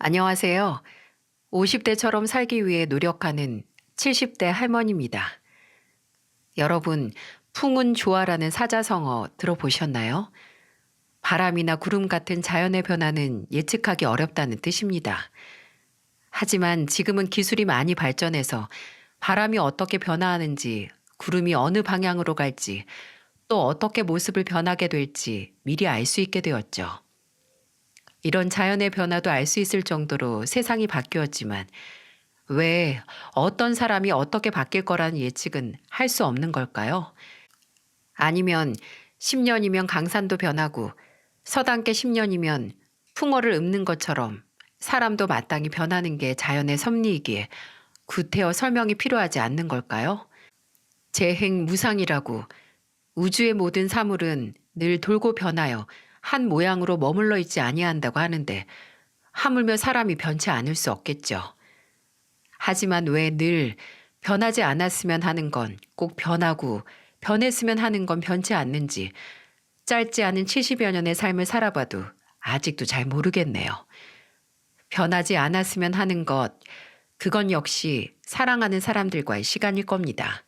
안녕하세요. 50대처럼 살기 위해 노력하는 70대 할머니입니다. 여러분, 풍운 조화라는 사자성어 들어보셨나요? 바람이나 구름 같은 자연의 변화는 예측하기 어렵다는 뜻입니다. 하지만 지금은 기술이 많이 발전해서 바람이 어떻게 변화하는지, 구름이 어느 방향으로 갈지, 또 어떻게 모습을 변하게 될지 미리 알 수 있게 되었죠. 이런 자연의 변화도 알 수 있을 정도로 세상이 바뀌었지만 왜 어떤 사람이 어떻게 바뀔 거라는 예측은 할 수 없는 걸까요? 아니면 10년이면 강산도 변하고 서당계 10년이면 풍어를 읊는 것처럼 사람도 마땅히 변하는 게 자연의 섭리이기에 구태여 설명이 필요하지 않는 걸까요? 재행무상이라고 우주의 모든 사물은 늘 돌고 변하여 한 모양으로 머물러 있지 아니한다고 하는데 하물며 사람이 변치 않을 수 없겠죠. 하지만 왜 늘 변하지 않았으면 하는 건 꼭 변하고 변했으면 하는 건 변치 않는지 짧지 않은 70여 년의 삶을 살아봐도 아직도 잘 모르겠네요. 변하지 않았으면 하는 것, 그건 역시 사랑하는 사람들과의 시간일 겁니다.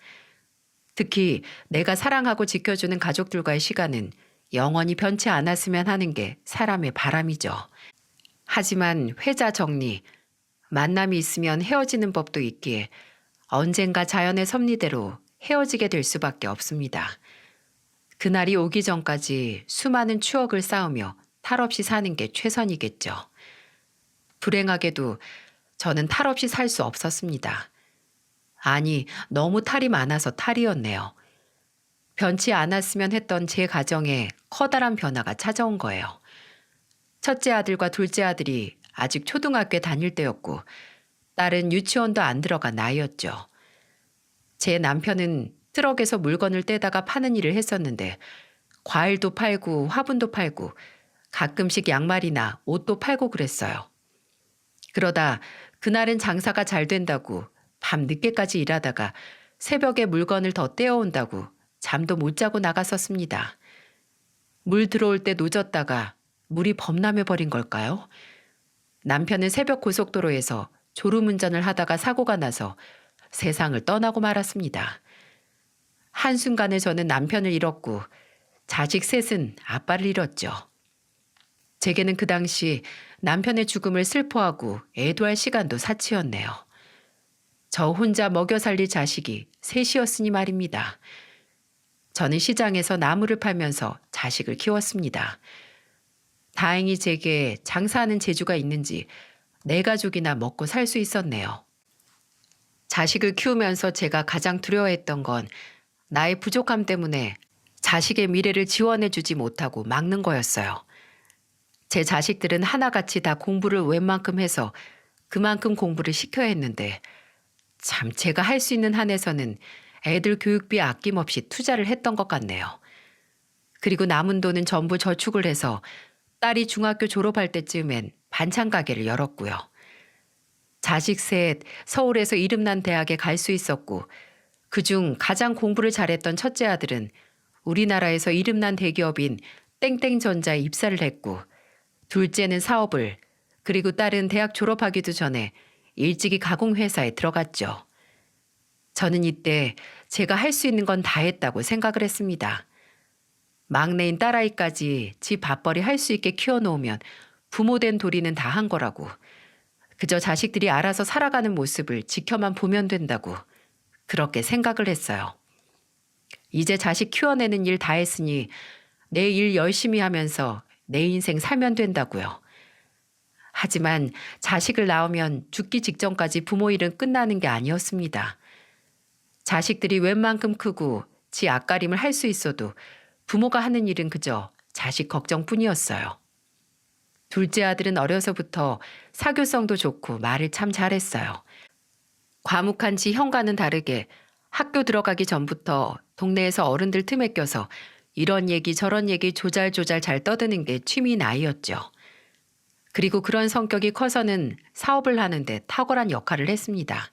특히 내가 사랑하고 지켜주는 가족들과의 시간은 영원히 변치 않았으면 하는 게 사람의 바람이죠. 하지만 회자 정리, 만남이 있으면 헤어지는 법도 있기에 언젠가 자연의 섭리대로 헤어지게 될 수밖에 없습니다. 그날이 오기 전까지 수많은 추억을 쌓으며 탈 없이 사는 게 최선이겠죠. 불행하게도 저는 탈 없이 살 수 없었습니다. 아니, 너무 탈이 많아서 탈이었네요. 변치 않았으면 했던 제 가정에 커다란 변화가 찾아온 거예요. 첫째 아들과 둘째 아들이 아직 초등학교에 다닐 때였고 딸은 유치원도 안 들어간 나이였죠. 제 남편은 트럭에서 물건을 떼다가 파는 일을 했었는데 과일도 팔고 화분도 팔고 가끔씩 양말이나 옷도 팔고 그랬어요. 그러다 그날은 장사가 잘 된다고 밤 늦게까지 일하다가 새벽에 물건을 더 떼어온다고 잠도 못 자고 나갔었습니다. 물 들어올 때 늦었다가 물이 범람해 버린 걸까요? 남편은 새벽 고속도로에서 졸음운전을 하다가 사고가 나서 세상을 떠나고 말았습니다. 한순간에 저는 남편을 잃었고 자식 셋은 아빠를 잃었죠. 제게는 그 당시 남편의 죽음을 슬퍼하고 애도할 시간도 사치였네요. 저 혼자 먹여 살릴 자식이 셋이었으니 말입니다. 저는 시장에서 나무를 팔면서 자식을 키웠습니다. 다행히 제게 장사하는 재주가 있는지 네 가족이나 먹고 살 수 있었네요. 자식을 키우면서 제가 가장 두려워했던 건 나의 부족함 때문에 자식의 미래를 지원해 주지 못하고 막는 거였어요. 제 자식들은 하나같이 다 공부를 웬만큼 해서 그만큼 공부를 시켜야 했는데 참 제가 할 수 있는 한에서는 애들 교육비에 아낌없이 투자를 했던 것 같네요. 그리고 남은 돈은 전부 저축을 해서 딸이 중학교 졸업할 때쯤엔 반찬 가게를 열었고요. 자식 셋 서울에서 이름난 대학에 갈 수 있었고 그중 가장 공부를 잘했던 첫째 아들은 우리나라에서 이름난 대기업인 땡땡전자에 입사를 했고 둘째는 사업을 그리고 딸은 대학 졸업하기도 전에 일찍이 가공회사에 들어갔죠. 저는 이때 제가 할 수 있는 건 다 했다고 생각을 했습니다. 막내인 딸아이까지 지 밥벌이 할 수 있게 키워놓으면 부모된 도리는 다 한 거라고. 그저 자식들이 알아서 살아가는 모습을 지켜만 보면 된다고. 그렇게 생각을 했어요. 이제 자식 키워내는 일 다 했으니 내 일 열심히 하면서 내 인생 살면 된다고요. 하지만 자식을 낳으면 죽기 직전까지 부모 일은 끝나는 게 아니었습니다. 자식들이 웬만큼 크고 지 앞가림을 할 수 있어도 부모가 하는 일은 그저 자식 걱정뿐이었어요. 둘째 아들은 어려서부터 사교성도 좋고 말을 참 잘했어요. 과묵한 지 형과는 다르게 학교 들어가기 전부터 동네에서 어른들 틈에 껴서 이런 얘기 저런 얘기 조잘조잘 잘 떠드는 게 취미인 아이였죠. 그리고 그런 성격이 커서는 사업을 하는데 탁월한 역할을 했습니다.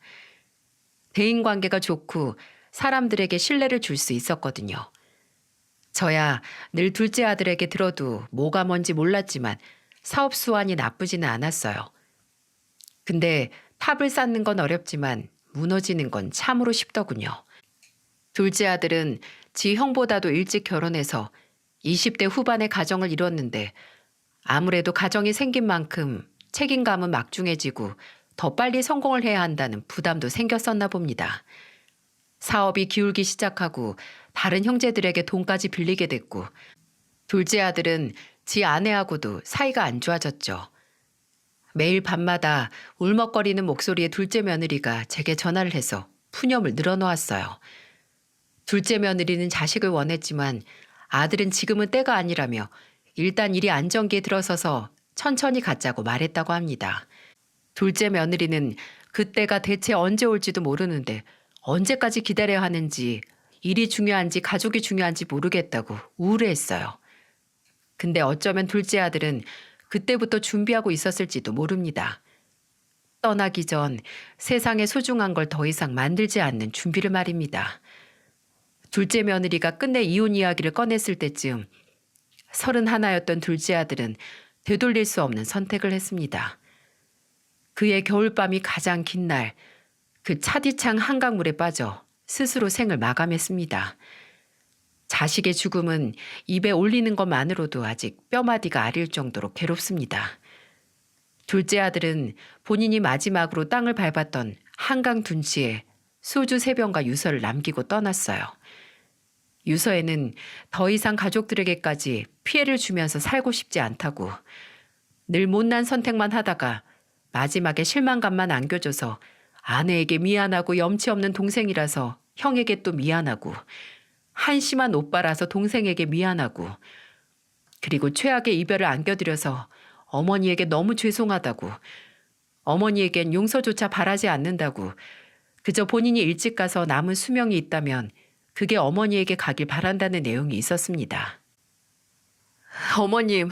대인관계가 좋고 사람들에게 신뢰를 줄 수 있었거든요. 저야 늘 둘째 아들에게 들어도 뭐가 뭔지 몰랐지만 사업 수완이 나쁘지는 않았어요. 근데 탑을 쌓는 건 어렵지만 무너지는 건 참으로 쉽더군요. 둘째 아들은 지 형보다도 일찍 결혼해서 20대 후반에 가정을 이뤘는데 아무래도 가정이 생긴 만큼 책임감은 막중해지고 더 빨리 성공을 해야 한다는 부담도 생겼었나 봅니다. 사업이 기울기 시작하고 다른 형제들에게 돈까지 빌리게 됐고 둘째 아들은 지 아내하고도 사이가 안 좋아졌죠. 매일 밤마다 울먹거리는 목소리의 둘째 며느리가 제게 전화를 해서 푸념을 늘어놓았어요. 둘째 며느리는 자식을 원했지만 아들은 지금은 때가 아니라며 일단 일이 안정기에 들어서서 천천히 갖자고 말했다고 합니다. 둘째 며느리는 그때가 대체 언제 올지도 모르는데 언제까지 기다려야 하는지 일이 중요한지 가족이 중요한지 모르겠다고 우울해했어요. 근데 어쩌면 둘째 아들은 그때부터 준비하고 있었을지도 모릅니다. 떠나기 전 세상에 소중한 걸 더 이상 만들지 않는 준비를 말입니다. 둘째 며느리가 끝내 이혼 이야기를 꺼냈을 때쯤 31였던 둘째 아들은 되돌릴 수 없는 선택을 했습니다. 그의 겨울밤이 가장 긴 날, 그 차디창 한강물에 빠져 스스로 생을 마감했습니다. 자식의 죽음은 입에 올리는 것만으로도 아직 뼈마디가 아릴 정도로 괴롭습니다. 둘째 아들은 본인이 마지막으로 땅을 밟았던 한강 둔치에 소주 3병과 유서를 남기고 떠났어요. 유서에는 더 이상 가족들에게까지 피해를 주면서 살고 싶지 않다고, 늘 못난 선택만 하다가 마지막에 실망감만 안겨줘서 아내에게 미안하고 염치 없는 동생이라서 형에게 또 미안하고, 한심한 오빠라서 동생에게 미안하고, 그리고 최악의 이별을 안겨드려서 어머니에게 너무 죄송하다고, 어머니에겐 용서조차 바라지 않는다고, 그저 본인이 일찍 가서 남은 수명이 있다면 그게 어머니에게 가길 바란다는 내용이 있었습니다. 어머님,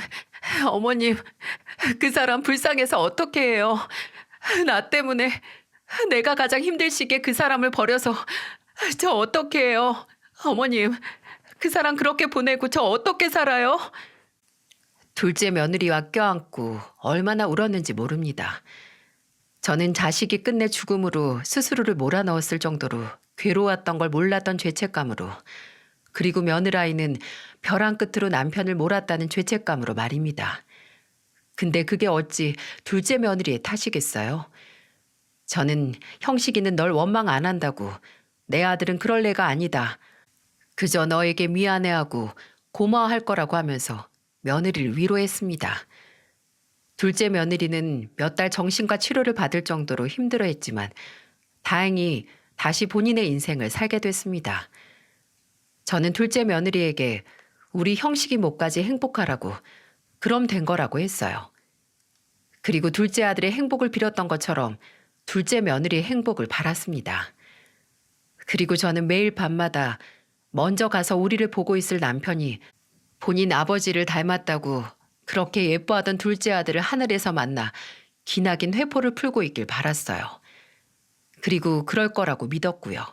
어머님, 그 사람 불쌍해서 어떻게 해요? 나 때문에 내가 가장 힘들 시기에 그 사람을 버려서 저 어떻게 해요? 어머님, 그 사람 그렇게 보내고 저 어떻게 살아요? 둘째 며느리와 껴안고 얼마나 울었는지 모릅니다. 저는 자식이 끝내 죽음으로 스스로를 몰아넣었을 정도로 괴로웠던 걸 몰랐던 죄책감으로, 그리고 며느라이는 벼랑 끝으로 남편을 몰았다는 죄책감으로 말입니다. 근데 그게 어찌 둘째 며느리의 탓이겠어요? 저는 형식이는 널 원망 안 한다고, 내 아들은 그럴 애가 아니다, 그저 너에게 미안해하고 고마워할 거라고 하면서 며느리를 위로했습니다. 둘째 며느리는 몇 달 정신과 치료를 받을 정도로 힘들어했지만 다행히 다시 본인의 인생을 살게 됐습니다. 저는 둘째 며느리에게 우리 형식이 목까지 행복하라고, 그럼 된 거라고 했어요. 그리고 둘째 아들의 행복을 빌었던 것처럼 둘째 며느리의 행복을 바랐습니다. 그리고 저는 매일 밤마다 먼저 가서 우리를 보고 있을 남편이 본인 아버지를 닮았다고 그렇게 예뻐하던 둘째 아들을 하늘에서 만나 기나긴 회포를 풀고 있길 바랐어요. 그리고 그럴 거라고 믿었고요.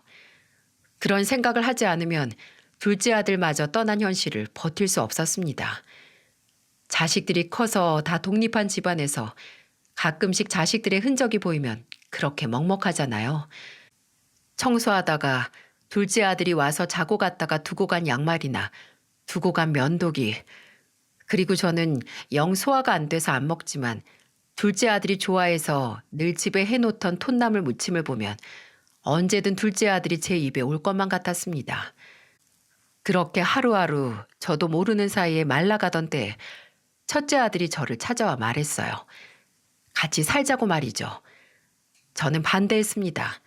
그런 생각을 하지 않으면 둘째 아들마저 떠난 현실을 버틸 수 없었습니다. 자식들이 커서 다 독립한 집안에서 가끔씩 자식들의 흔적이 보이면 그렇게 먹먹하잖아요. 청소하다가 둘째 아들이 와서 자고 갔다가 두고 간 양말이나 두고 간 면도기, 그리고 저는 영 소화가 안 돼서 안 먹지만 둘째 아들이 좋아해서 늘 집에 해놓던 톳나물 무침을 보면 언제든 둘째 아들이 제 입에 올 것만 같았습니다. 그렇게 하루하루 저도 모르는 사이에 말라가던 때에 첫째 아들이 저를 찾아와 말했어요. 같이 살자고 말이죠. 저는 반대했습니다.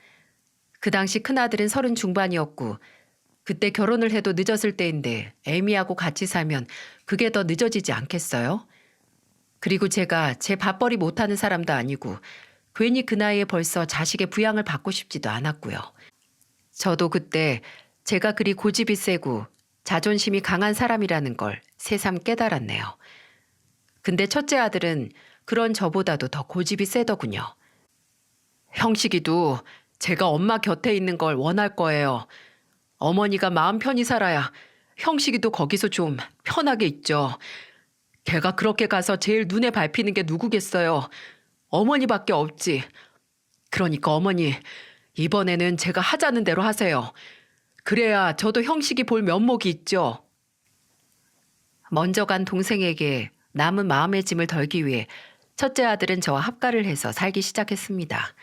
그 당시 큰아들은 30 중반이었고 그때 결혼을 해도 늦었을 때인데 애미하고 같이 살면 그게 더 늦어지지 않겠어요? 그리고 제가 제 밥벌이 못하는 사람도 아니고 괜히 그 나이에 벌써 자식의 부양을 받고 싶지도 않았고요. 저도 그때 제가 그리 고집이 세고 자존심이 강한 사람이라는 걸 새삼 깨달았네요. 근데 첫째 아들은 그런 저보다도 더 고집이 세더군요. 형식이도 제가 엄마 곁에 있는 걸 원할 거예요. 어머니가 마음 편히 살아야 형식이도 거기서 좀 편하게 있죠. 걔가 그렇게 가서 제일 눈에 밟히는 게 누구겠어요. 어머니밖에 없지. 그러니까 어머니, 이번에는 제가 하자는 대로 하세요. 그래야 저도 형식이 볼 면목이 있죠. 먼저 간 동생에게 남은 마음의 짐을 덜기 위해 첫째 아들은 저와 합가를 해서 살기 시작했습니다.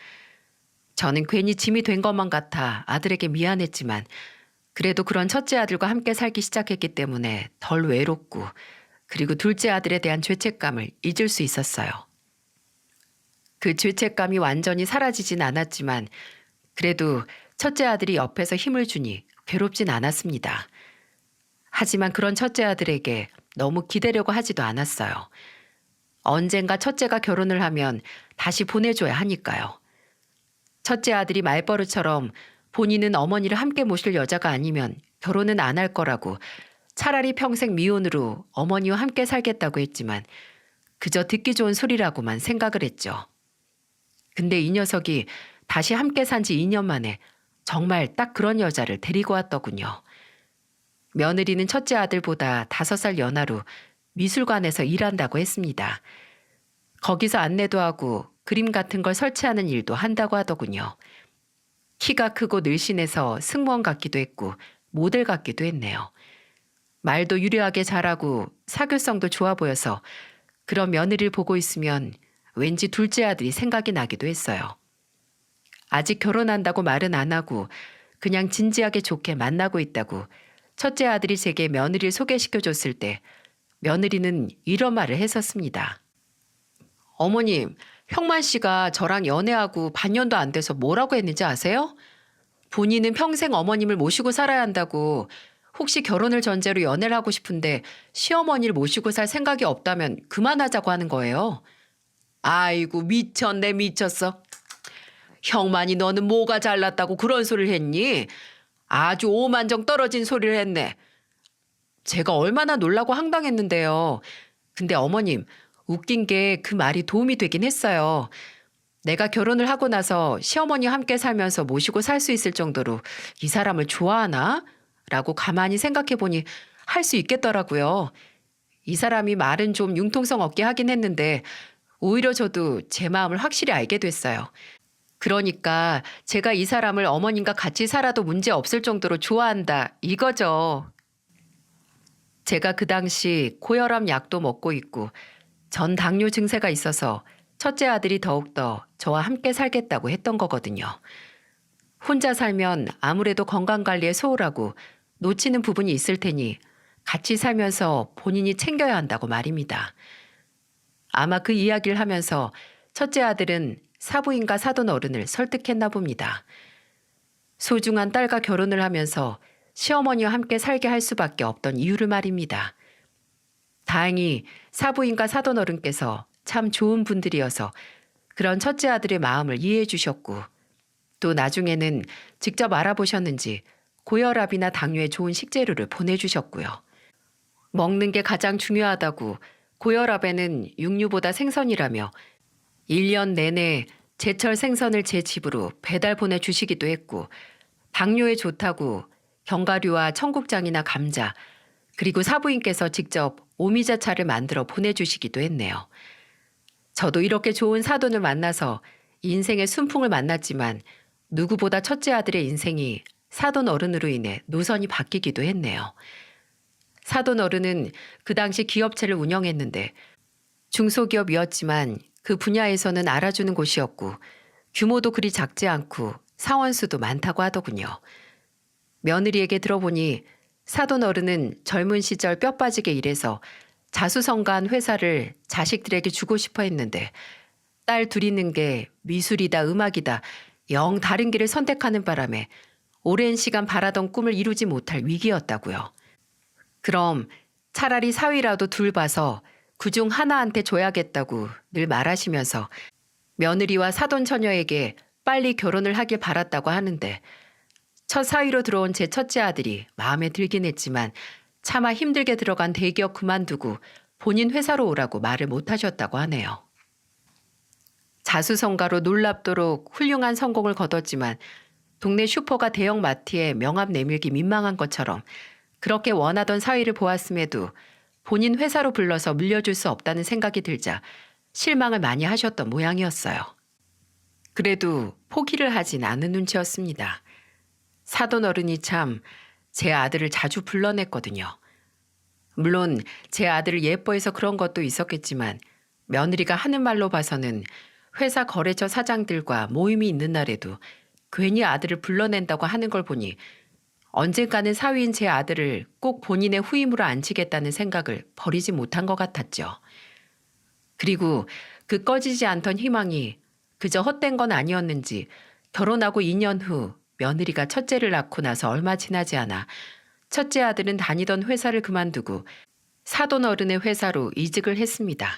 저는 괜히 짐이 된 것만 같아 아들에게 미안했지만 그래도 그런 첫째 아들과 함께 살기 시작했기 때문에 덜 외롭고 그리고 둘째 아들에 대한 죄책감을 잊을 수 있었어요. 그 죄책감이 완전히 사라지진 않았지만 그래도 첫째 아들이 옆에서 힘을 주니 괴롭진 않았습니다. 하지만 그런 첫째 아들에게 너무 기대려고 하지도 않았어요. 언젠가 첫째가 결혼을 하면 다시 보내줘야 하니까요. 첫째 아들이 말버릇처럼 본인은 어머니를 함께 모실 여자가 아니면 결혼은 안 할 거라고 차라리 평생 미혼으로 어머니와 함께 살겠다고 했지만 그저 듣기 좋은 소리라고만 생각을 했죠. 근데 이 녀석이 다시 함께 산 지 2년 만에 정말 딱 그런 여자를 데리고 왔더군요. 며느리는 첫째 아들보다 5살 연하로 미술관에서 일한다고 했습니다. 거기서 안내도 하고 그림 같은 걸 설치하는 일도 한다고 하더군요. 키가 크고 늘씬해서 승무원 같기도 했고 모델 같기도 했네요. 말도 유려하게 잘하고 사교성도 좋아 보여서 그런 며느리를 보고 있으면 왠지 둘째 아들이 생각이 나기도 했어요. 아직 결혼한다고 말은 안 하고 그냥 진지하게 좋게 만나고 있다고 첫째 아들이 제게 며느리를 소개시켜줬을 때 며느리는 이런 말을 했었습니다. 어머님, 형만 씨가 저랑 연애하고 반년도 안 돼서 뭐라고 했는지 아세요? 본인은 평생 어머님을 모시고 살아야 한다고 혹시 결혼을 전제로 연애를 하고 싶은데 시어머니를 모시고 살 생각이 없다면 그만하자고 하는 거예요. 아이고 미쳤네 미쳤어. 형만이 너는 뭐가 잘났다고 그런 소리를 했니? 아주 오만정 떨어진 소리를 했네. 제가 얼마나 놀라고 황당했는데요. 근데 어머님, 웃긴 게 그 말이 도움이 되긴 했어요. 내가 결혼을 하고 나서 시어머니와 함께 살면서 모시고 살 수 있을 정도로 이 사람을 좋아하나? 라고 가만히 생각해 보니 할 수 있겠더라고요. 이 사람이 말은 좀 융통성 없게 하긴 했는데 오히려 저도 제 마음을 확실히 알게 됐어요. 그러니까 제가 이 사람을 어머님과 같이 살아도 문제 없을 정도로 좋아한다 이거죠. 제가 그 당시 고혈압 약도 먹고 있고 전 당뇨 증세가 있어서 첫째 아들이 더욱더 저와 함께 살겠다고 했던 거거든요. 혼자 살면 아무래도 건강관리에 소홀하고 놓치는 부분이 있을 테니 같이 살면서 본인이 챙겨야 한다고 말입니다. 아마 그 이야기를 하면서 첫째 아들은 사부인과 사돈 어른을 설득했나 봅니다. 소중한 딸과 결혼을 하면서 시어머니와 함께 살게 할 수밖에 없던 이유를 말입니다. 다행히 사부인과 사돈 어른께서 참 좋은 분들이어서 그런 첫째 아들의 마음을 이해해 주셨고 또 나중에는 직접 알아보셨는지 고혈압이나 당뇨에 좋은 식재료를 보내주셨고요. 먹는 게 가장 중요하다고 고혈압에는 육류보다 생선이라며 1년 내내 제철 생선을 제 집으로 배달 보내주시기도 했고 당뇨에 좋다고 견과류와 청국장이나 감자 그리고 사부인께서 직접 오미자차를 만들어 보내주시기도 했네요. 저도 이렇게 좋은 사돈을 만나서 인생의 순풍을 만났지만 누구보다 첫째 아들의 인생이 사돈 어른으로 인해 노선이 바뀌기도 했네요. 사돈 어른은 그 당시 기업체를 운영했는데 중소기업이었지만 그 분야에서는 알아주는 곳이었고 규모도 그리 작지 않고 사원수도 많다고 하더군요. 며느리에게 들어보니 사돈 어른은 젊은 시절 뼈 빠지게 일해서 자수성가한 회사를 자식들에게 주고 싶어 했는데 딸 둘 있는 게 미술이다 음악이다 영 다른 길을 선택하는 바람에 오랜 시간 바라던 꿈을 이루지 못할 위기였다고요. 그럼 차라리 사위라도 둘 봐서 그중 하나한테 줘야겠다고 늘 말하시면서 며느리와 사돈 처녀에게 빨리 결혼을 하길 바랐다고 하는데 첫 사위로 들어온 제 첫째 아들이 마음에 들긴 했지만 차마 힘들게 들어간 대기업 그만두고 본인 회사로 오라고 말을 못하셨다고 하네요. 자수성가로 놀랍도록 훌륭한 성공을 거뒀지만 동네 슈퍼가 대형 마트에 명함 내밀기 민망한 것처럼 그렇게 원하던 사위를 보았음에도 본인 회사로 불러서 물려줄 수 없다는 생각이 들자 실망을 많이 하셨던 모양이었어요. 그래도 포기를 하진 않은 눈치였습니다. 사돈 어른이 참 제 아들을 자주 불러냈거든요. 물론 제 아들을 예뻐해서 그런 것도 있었겠지만 며느리가 하는 말로 봐서는 회사 거래처 사장들과 모임이 있는 날에도 괜히 아들을 불러낸다고 하는 걸 보니 언젠가는 사위인 제 아들을 꼭 본인의 후임으로 앉히겠다는 생각을 버리지 못한 것 같았죠. 그리고 그 꺼지지 않던 희망이 그저 헛된 건 아니었는지 결혼하고 2년 후 며느리가 첫째를 낳고 나서 얼마 지나지 않아 첫째 아들은 다니던 회사를 그만두고 사돈 어른의 회사로 이직을 했습니다.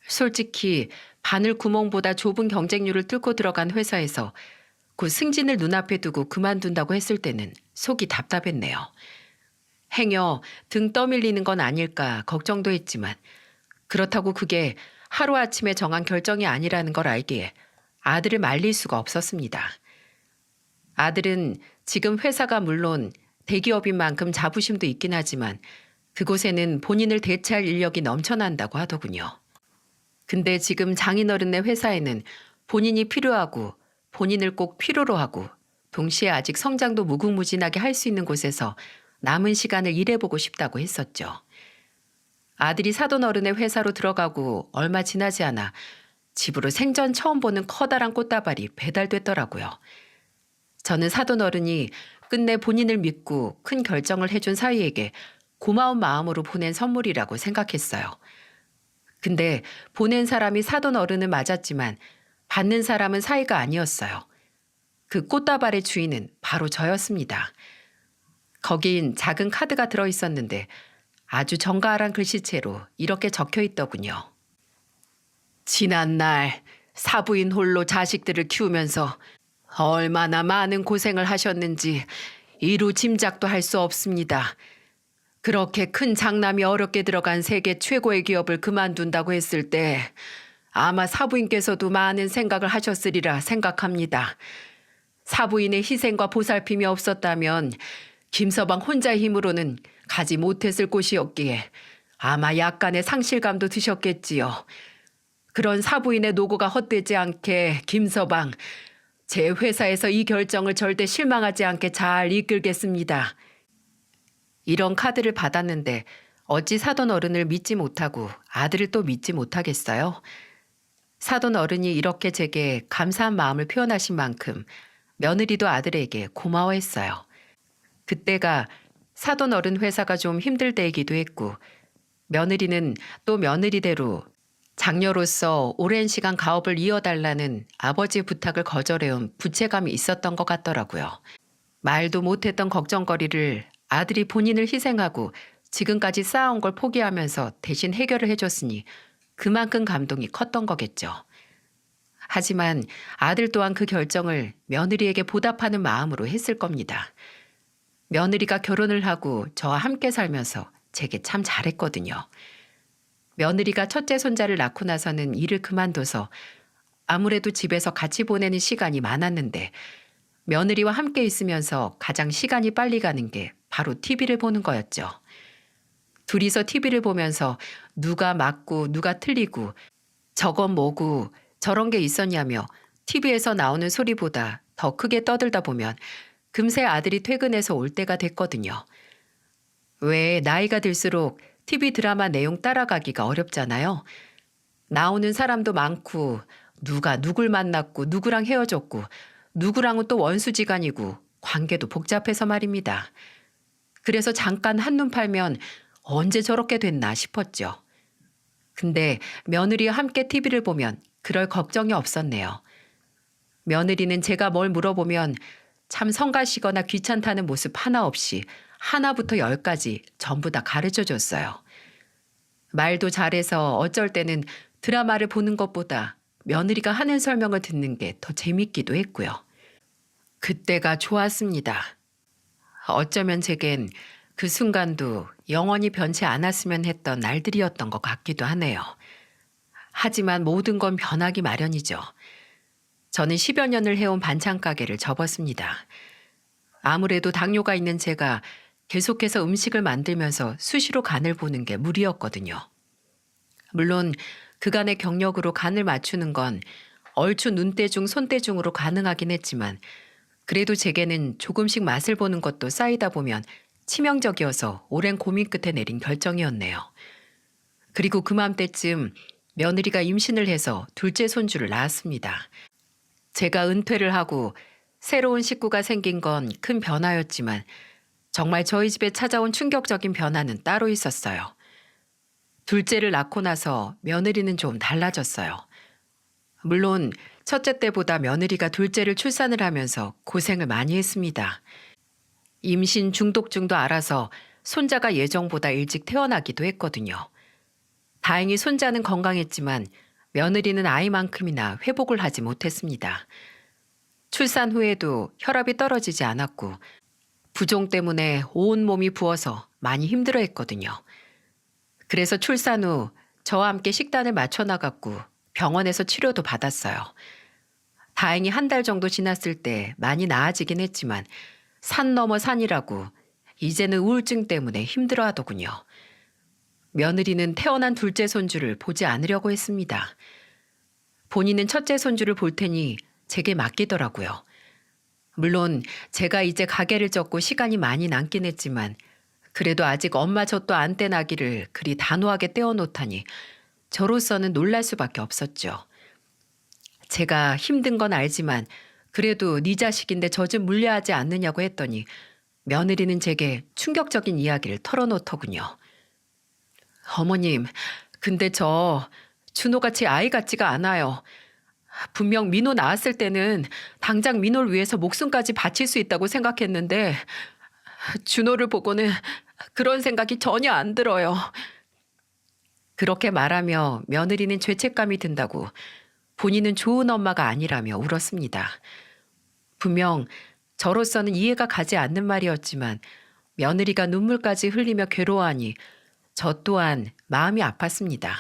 솔직히 바늘 구멍보다 좁은 경쟁률을 뚫고 들어간 회사에서 곧 승진을 눈앞에 두고 그만둔다고 했을 때는 속이 답답했네요. 행여 등 떠밀리는 건 아닐까 걱정도 했지만 그렇다고 그게 하루아침에 정한 결정이 아니라는 걸 알기에 아들을 말릴 수가 없었습니다. 아들은 지금 회사가 물론 대기업인 만큼 자부심도 있긴 하지만 그곳에는 본인을 대체할 인력이 넘쳐난다고 하더군요. 근데 지금 장인어른네 회사에는 본인이 필요하고 본인을 꼭 필요로 하고 동시에 아직 성장도 무궁무진하게 할 수 있는 곳에서 남은 시간을 일해보고 싶다고 했었죠. 아들이 사돈 어른의 회사로 들어가고 얼마 지나지 않아 집으로 생전 처음 보는 커다란 꽃다발이 배달됐더라고요. 저는 사돈 어른이 끝내 본인을 믿고 큰 결정을 해준 사위에게 고마운 마음으로 보낸 선물이라고 생각했어요. 근데 보낸 사람이 사돈 어른은 맞았지만 받는 사람은 사위가 아니었어요. 그 꽃다발의 주인은 바로 저였습니다. 거긴 작은 카드가 들어있었는데 아주 정갈한 글씨체로 이렇게 적혀 있더군요. 지난날 사부인 홀로 자식들을 키우면서 얼마나 많은 고생을 하셨는지 이루 짐작도 할 수 없습니다. 그렇게 큰 장남이 어렵게 들어간 세계 최고의 기업을 그만둔다고 했을 때 아마 사부인께서도 많은 생각을 하셨으리라 생각합니다. 사부인의 희생과 보살핌이 없었다면 김서방 혼자의 힘으로는 가지 못했을 곳이었기에 아마 약간의 상실감도 드셨겠지요. 그런 사부인의 노고가 헛되지 않게 김서방, 제 회사에서 이 결정을 절대 실망하지 않게 잘 이끌겠습니다. 이런 카드를 받았는데 어찌 사돈 어른을 믿지 못하고 아들을 또 믿지 못하겠어요? 사돈 어른이 이렇게 제게 감사한 마음을 표현하신 만큼 며느리도 아들에게 고마워했어요. 그때가 사돈 어른 회사가 좀 힘들 때이기도 했고 며느리는 또 며느리대로 장녀로서 오랜 시간 가업을 이어달라는 아버지의 부탁을 거절해온 부채감이 있었던 것 같더라고요. 말도 못했던 걱정거리를 아들이 본인을 희생하고 지금까지 쌓아온 걸 포기하면서 대신 해결을 해줬으니 그만큼 감동이 컸던 거겠죠. 하지만 아들 또한 그 결정을 며느리에게 보답하는 마음으로 했을 겁니다. 며느리가 결혼을 하고 저와 함께 살면서 제게 참 잘했거든요. 며느리가 첫째 손자를 낳고 나서는 일을 그만둬서 아무래도 집에서 같이 보내는 시간이 많았는데 며느리와 함께 있으면서 가장 시간이 빨리 가는 게 바로 TV를 보는 거였죠. 둘이서 TV를 보면서 누가 맞고 누가 틀리고 저건 뭐고 저런 게 있었냐며 TV에서 나오는 소리보다 더 크게 떠들다 보면 금세 아들이 퇴근해서 올 때가 됐거든요. 왜 나이가 들수록 TV 드라마 내용 따라가기가 어렵잖아요. 나오는 사람도 많고 누가 누굴 만났고 누구랑 헤어졌고 누구랑은 또 원수지간이고 관계도 복잡해서 말입니다. 그래서 잠깐 한눈 팔면 언제 저렇게 됐나 싶었죠. 근데 며느리와 함께 TV를 보면 그럴 걱정이 없었네요. 며느리는 제가 뭘 물어보면 참 성가시거나 귀찮다는 모습 하나 없이 하나부터 열까지 전부 다 가르쳐 줬어요. 말도 잘해서 어쩔 때는 드라마를 보는 것보다 며느리가 하는 설명을 듣는 게 더 재밌기도 했고요. 그때가 좋았습니다. 어쩌면 제겐 그 순간도 영원히 변치 않았으면 했던 날들이었던 것 같기도 하네요. 하지만 모든 건 변하기 마련이죠. 저는 10여 년을 해온 반찬 가게를 접었습니다. 아무래도 당뇨가 있는 제가 계속해서 음식을 만들면서 수시로 간을 보는 게 무리였거든요. 물론 그간의 경력으로 간을 맞추는 건 얼추 눈대중 손대중으로 가능하긴 했지만 그래도 제게는 조금씩 맛을 보는 것도 쌓이다 보면 치명적이어서 오랜 고민 끝에 내린 결정이었네요. 그리고 그맘때쯤 며느리가 임신을 해서 둘째 손주를 낳았습니다. 제가 은퇴를 하고 새로운 식구가 생긴 건 큰 변화였지만 정말 저희 집에 찾아온 충격적인 변화는 따로 있었어요. 둘째를 낳고 나서 며느리는 좀 달라졌어요. 물론 첫째 때보다 며느리가 둘째를 출산을 하면서 고생을 많이 했습니다. 임신 중독증도 알아서 손자가 예정보다 일찍 태어나기도 했거든요. 다행히 손자는 건강했지만 며느리는 아이만큼이나 회복을 하지 못했습니다. 출산 후에도 혈압이 떨어지지 않았고 부종 때문에 온몸이 부어서 많이 힘들어했거든요. 그래서 출산 후 저와 함께 식단을 맞춰 나갔고 병원에서 치료도 받았어요. 다행히 한 달 정도 지났을 때 많이 나아지긴 했지만 산 넘어 산이라고 이제는 우울증 때문에 힘들어하더군요. 며느리는 태어난 둘째 손주를 보지 않으려고 했습니다. 본인은 첫째 손주를 볼 테니 제게 맡기더라고요. 물론 제가 이제 가게를 접고 시간이 많이 남긴 했지만 그래도 아직 엄마 젖도 안 뗀 아기를 그리 단호하게 떼어놓다니 저로서는 놀랄 수밖에 없었죠. 제가 힘든 건 알지만 그래도 네 자식인데 저 좀 물려하지 않느냐고 했더니 며느리는 제게 충격적인 이야기를 털어놓더군요. 어머님, 근데 저 준호가 제 아이 같지가 않아요. 분명 민호 낳았을 때는 당장 민호를 위해서 목숨까지 바칠 수 있다고 생각했는데 준호를 보고는 그런 생각이 전혀 안 들어요. 그렇게 말하며 며느리는 죄책감이 든다고 본인은 좋은 엄마가 아니라며 울었습니다. 분명 저로서는 이해가 가지 않는 말이었지만 며느리가 눈물까지 흘리며 괴로워하니 저 또한 마음이 아팠습니다.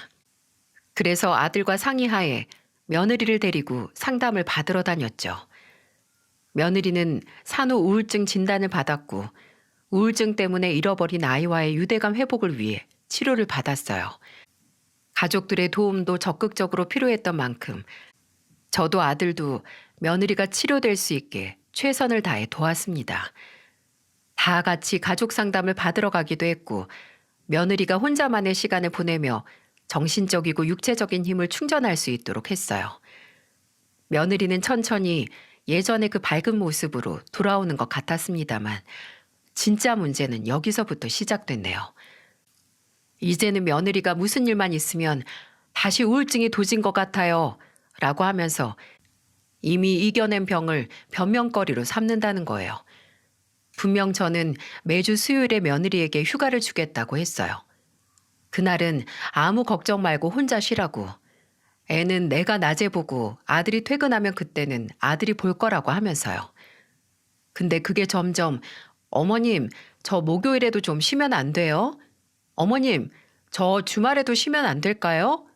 그래서 아들과 상의하에 며느리를 데리고 상담을 받으러 다녔죠. 며느리는 산후 우울증 진단을 받았고 우울증 때문에 잃어버린 아이와의 유대감 회복을 위해 치료를 받았어요. 가족들의 도움도 적극적으로 필요했던 만큼 저도 아들도 며느리가 치료될 수 있게 최선을 다해 도왔습니다. 다 같이 가족 상담을 받으러 가기도 했고 며느리가 혼자만의 시간을 보내며 정신적이고 육체적인 힘을 충전할 수 있도록 했어요. 며느리는 천천히 예전의 그 밝은 모습으로 돌아오는 것 같았습니다만 진짜 문제는 여기서부터 시작됐네요. 이제는 며느리가 무슨 일만 있으면 다시 우울증이 도진 것 같아요 라고 하면서 이미 이겨낸 병을 변명거리로 삼는다는 거예요. 분명 저는 매주 수요일에 며느리에게 휴가를 주겠다고 했어요. 그날은 아무 걱정 말고 혼자 쉬라고. 애는 내가 낮에 보고 아들이 퇴근하면 그때는 아들이 볼 거라고 하면서요. 근데 그게 점점 어머님, 저 목요일에도 좀 쉬면 안 돼요? 어머님, 저 주말에도 쉬면 안 될까요?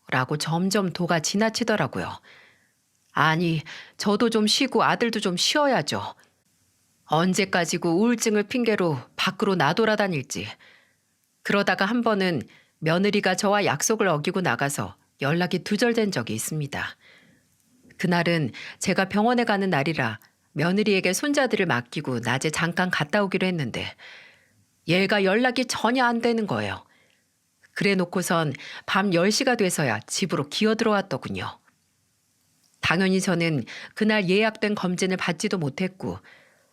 라고 점점 도가 지나치더라고요. 아니, 저도 좀 쉬고 아들도 좀 쉬어야죠. 언제까지고 우울증을 핑계로 밖으로 나돌아다닐지. 그러다가 한 번은 며느리가 저와 약속을 어기고 나가서 연락이 두절된 적이 있습니다. 그날은 제가 병원에 가는 날이라 며느리에게 손자들을 맡기고 낮에 잠깐 갔다 오기로 했는데 얘가 연락이 전혀 안 되는 거예요. 그래 놓고선 밤 10시가 돼서야 집으로 기어들어왔더군요. 당연히 저는 그날 예약된 검진을 받지도 못했고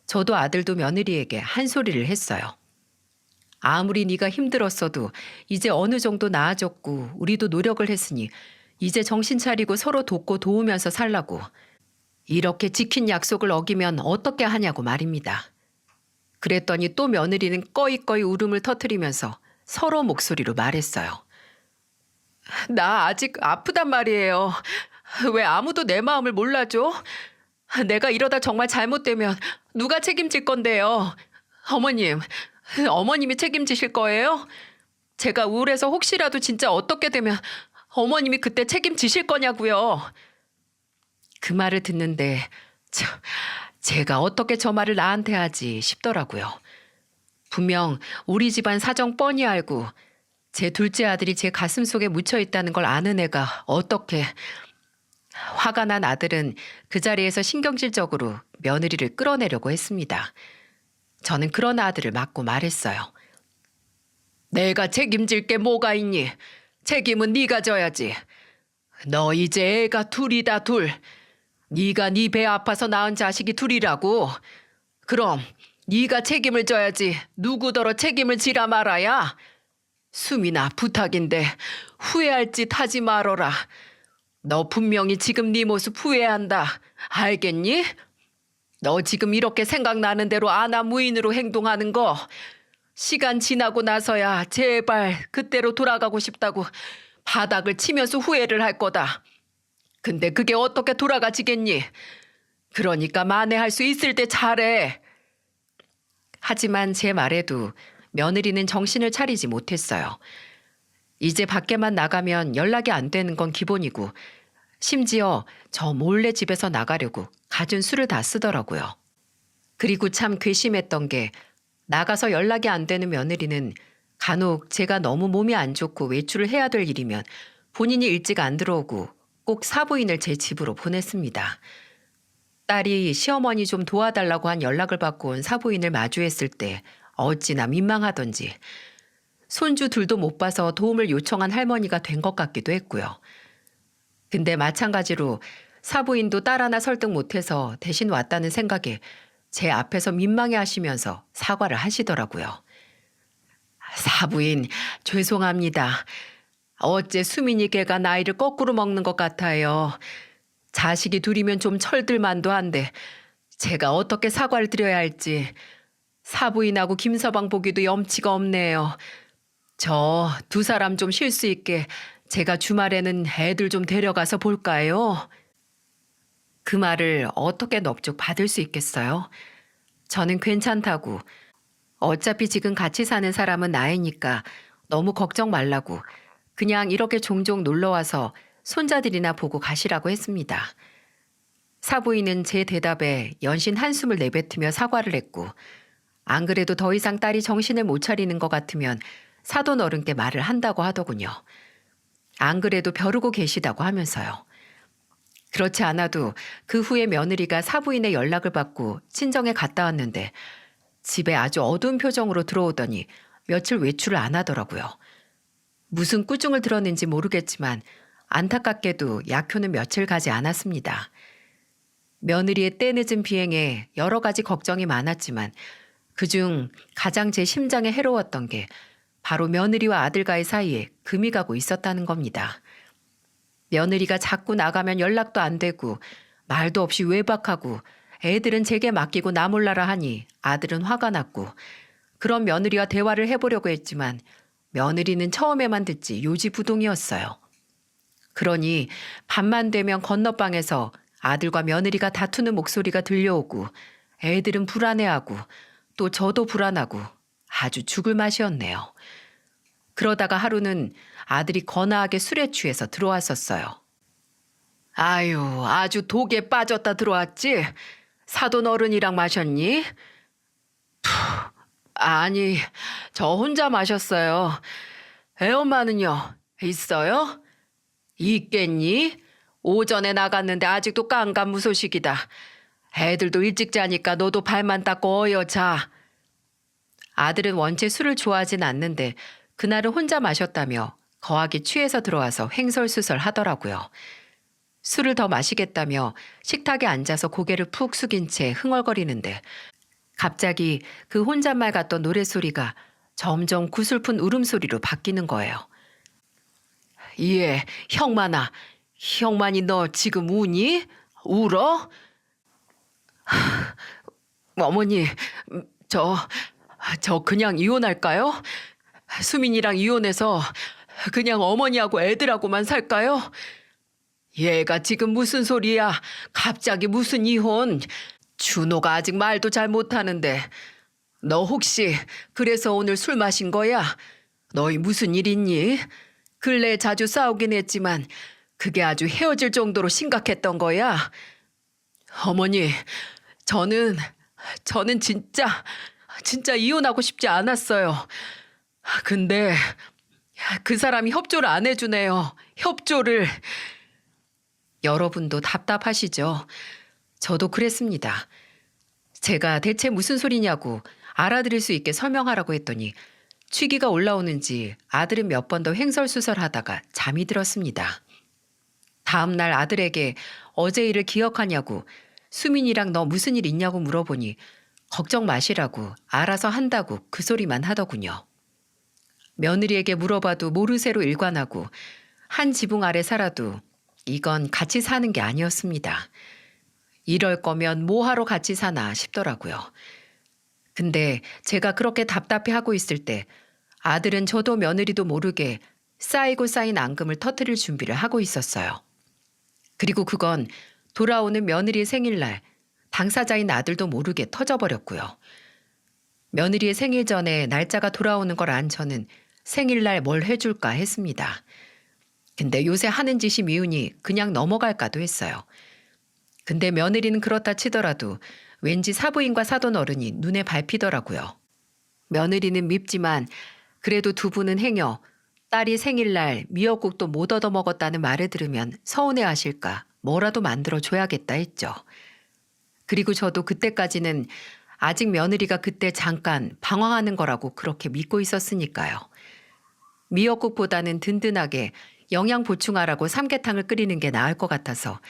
저도 아들도 며느리에게 한 소리를 했어요. 아무리 네가 힘들었어도 이제 어느 정도 나아졌고 우리도 노력을 했으니 이제 정신 차리고 서로 돕고 도우면서 살라고. 이렇게 지킨 약속을 어기면 어떻게 하냐고 말입니다. 그랬더니 또 며느리는 꺼이꺼이 울음을 터뜨리면서 서로 목소리로 말했어요. 나 아직 아프단 말이에요. 왜 아무도 내 마음을 몰라줘? 내가 이러다 정말 잘못되면 누가 책임질 건데요? 어머님, 어머님이 책임지실 거예요? 제가 우울해서 혹시라도 진짜 어떻게 되면 어머님이 그때 책임지실 거냐고요. 그 말을 듣는데 제가 어떻게 저 말을 나한테 하지 싶더라고요. 분명 우리 집안 사정 뻔히 알고 제 둘째 아들이 제 가슴 속에 묻혀 있다는 걸 아는 애가 어떻게. 화가 난 아들은 그 자리에서 신경질적으로 며느리를 끌어내려고 했습니다. 저는 그런 아들을 맞고 말했어요. 내가 책임질 게 뭐가 있니? 책임은 네가 져야지. 너 이제 애가 둘이다 둘. 네가 네 배 아파서 낳은 자식이 둘이라고. 그럼 네가 책임을 져야지 누구더러 책임을 지라 말아야. 수민아 부탁인데 후회할 짓 하지 말어라. 너 분명히 지금 네 모습 후회한다. 알겠니? 너 지금 이렇게 생각나는 대로 아나무인으로 행동하는 거 시간 지나고 나서야 제발 그때로 돌아가고 싶다고 바닥을 치면서 후회를 할 거다. 근데 그게 어떻게 돌아가지겠니? 그러니까 만회할 수 있을 때 잘해. 하지만 제 말에도 며느리는 정신을 차리지 못했어요. 이제 밖에만 나가면 연락이 안 되는 건 기본이고 심지어 저 몰래 집에서 나가려고 갖은 수를 다 쓰더라고요. 그리고 참 괘씸했던 게 나가서 연락이 안 되는 며느리는 간혹 제가 너무 몸이 안 좋고 외출을 해야 될 일이면 본인이 일찍 안 들어오고 꼭 사부인을 제 집으로 보냈습니다. 딸이 시어머니 좀 도와달라고 한 연락을 받고 온 사부인을 마주했을 때 어찌나 민망하던지 손주 둘도 못 봐서 도움을 요청한 할머니가 된 것 같기도 했고요. 근데 마찬가지로 사부인도 딸 하나 설득 못해서 대신 왔다는 생각에 제 앞에서 민망해 하시면서 사과를 하시더라고요. 사부인 죄송합니다. 어째 수민이 걔가 나이를 거꾸로 먹는 것 같아요. 자식이 둘이면 좀 철들만도 한데 제가 어떻게 사과를 드려야 할지. 사부인하고 김서방 보기도 염치가 없네요. 저 두 사람 좀 쉴 수 있게 제가 주말에는 애들 좀 데려가서 볼까요? 그 말을 어떻게 넙죽 받을 수 있겠어요? 저는 괜찮다고. 어차피 지금 같이 사는 사람은 나이니까 너무 걱정 말라고 그냥 이렇게 종종 놀러와서 손자들이나 보고 가시라고 했습니다. 사부인은 제 대답에 연신 한숨을 내뱉으며 사과를 했고 안 그래도 더 이상 딸이 정신을 못 차리는 것 같으면 사돈 어른께 말을 한다고 하더군요. 안 그래도 벼르고 계시다고 하면서요. 그렇지 않아도 그 후에 며느리가 사부인의 연락을 받고 친정에 갔다 왔는데 집에 아주 어두운 표정으로 들어오더니 며칠 외출을 안 하더라고요. 무슨 꾸중을 들었는지 모르겠지만 안타깝게도 약효는 며칠 가지 않았습니다. 며느리의 때늦은 비행에 여러 가지 걱정이 많았지만 그중 가장 제 심장에 해로웠던 게 바로 며느리와 아들과의 사이에 금이 가고 있었다는 겁니다. 며느리가 자꾸 나가면 연락도 안 되고 말도 없이 외박하고 애들은 제게 맡기고 나 몰라라 하니 아들은 화가 났고 그런 며느리와 대화를 해보려고 했지만 며느리는 처음에만 듣지 요지부동이었어요. 그러니 밤만 되면 건너방에서 아들과 며느리가 다투는 목소리가 들려오고 애들은 불안해하고 또 저도 불안하고 아주 죽을 맛이었네요. 그러다가 하루는 아들이 거나하게 술에 취해서 들어왔었어요. 아유, 아주 독에 빠졌다 들어왔지? 사돈 어른이랑 마셨니? 아니, 저 혼자 마셨어요. 애엄마는요? 있어요? 있겠니? 오전에 나갔는데 아직도 깜깜무소식이다. 애들도 일찍 자니까 너도 발만 닦고 어여 자. 아들은 원체 술을 좋아하진 않는데 그날은 혼자 마셨다며 거하게 취해서 들어와서 횡설수설 하더라고요. 술을 더 마시겠다며 식탁에 앉아서 고개를 푹 숙인 채 흥얼거리는데 갑자기 그 혼잣말 같던 노랫소리가 점점 구슬픈 울음소리로 바뀌는 거예요. 예, 형만아. 형만이 너 지금 우니? 울어? 어머니, 저 그냥 이혼할까요? 수민이랑 이혼해서 그냥 어머니하고 애들하고만 살까요? 얘가 지금 무슨 소리야? 갑자기 무슨 이혼? 준호가 아직 말도 잘 못하는데. 너 혹시 그래서 오늘 술 마신 거야? 너희 무슨 일 있니? 근래에 자주 싸우긴 했지만 그게 아주 헤어질 정도로 심각했던 거야? 어머니, 저는 진짜 이혼하고 싶지 않았어요. 근데 그 사람이 협조를 안 해주네요. 협조를. 여러분도 답답하시죠? 저도 그랬습니다. 제가 대체 무슨 소리냐고 알아들을 수 있게 설명하라고 했더니 취기가 올라오는지 아들은 몇 번 더 횡설수설하다가 잠이 들었습니다. 다음 날 아들에게 어제 일을 기억하냐고 수민이랑 너 무슨 일 있냐고 물어보니 걱정 마시라고 알아서 한다고 그 소리만 하더군요. 며느리에게 물어봐도 모르쇠로 일관하고 한 지붕 아래 살아도 이건 같이 사는 게 아니었습니다. 이럴 거면 뭐하러 같이 사나 싶더라고요. 근데 제가 그렇게 답답해하고 있을 때 아들은 저도 며느리도 모르게 쌓이고 쌓인 앙금을 터뜨릴 준비를 하고 있었어요. 그리고 그건 돌아오는 며느리의 생일날 당사자인 아들도 모르게 터져버렸고요. 며느리의 생일 전에 날짜가 돌아오는 걸 안 저는 생일날 뭘 해줄까 했습니다. 근데 요새 하는 짓이 미우니 그냥 넘어갈까도 했어요. 근데 며느리는 그렇다 치더라도 왠지 사부인과 사돈 어른이 눈에 밟히더라고요. 며느리는 밉지만 그래도 두 분은 행여 딸이 생일날 미역국도 못 얻어먹었다는 말을 들으면 서운해하실까 뭐라도 만들어줘야겠다 했죠. 그리고 저도 그때까지는 아직 며느리가 그때 잠깐 방황하는 거라고 그렇게 믿고 있었으니까요. 미역국보다는 든든하게 영양 보충하라고 삼계탕을 끓이는 게 나을 것 같아서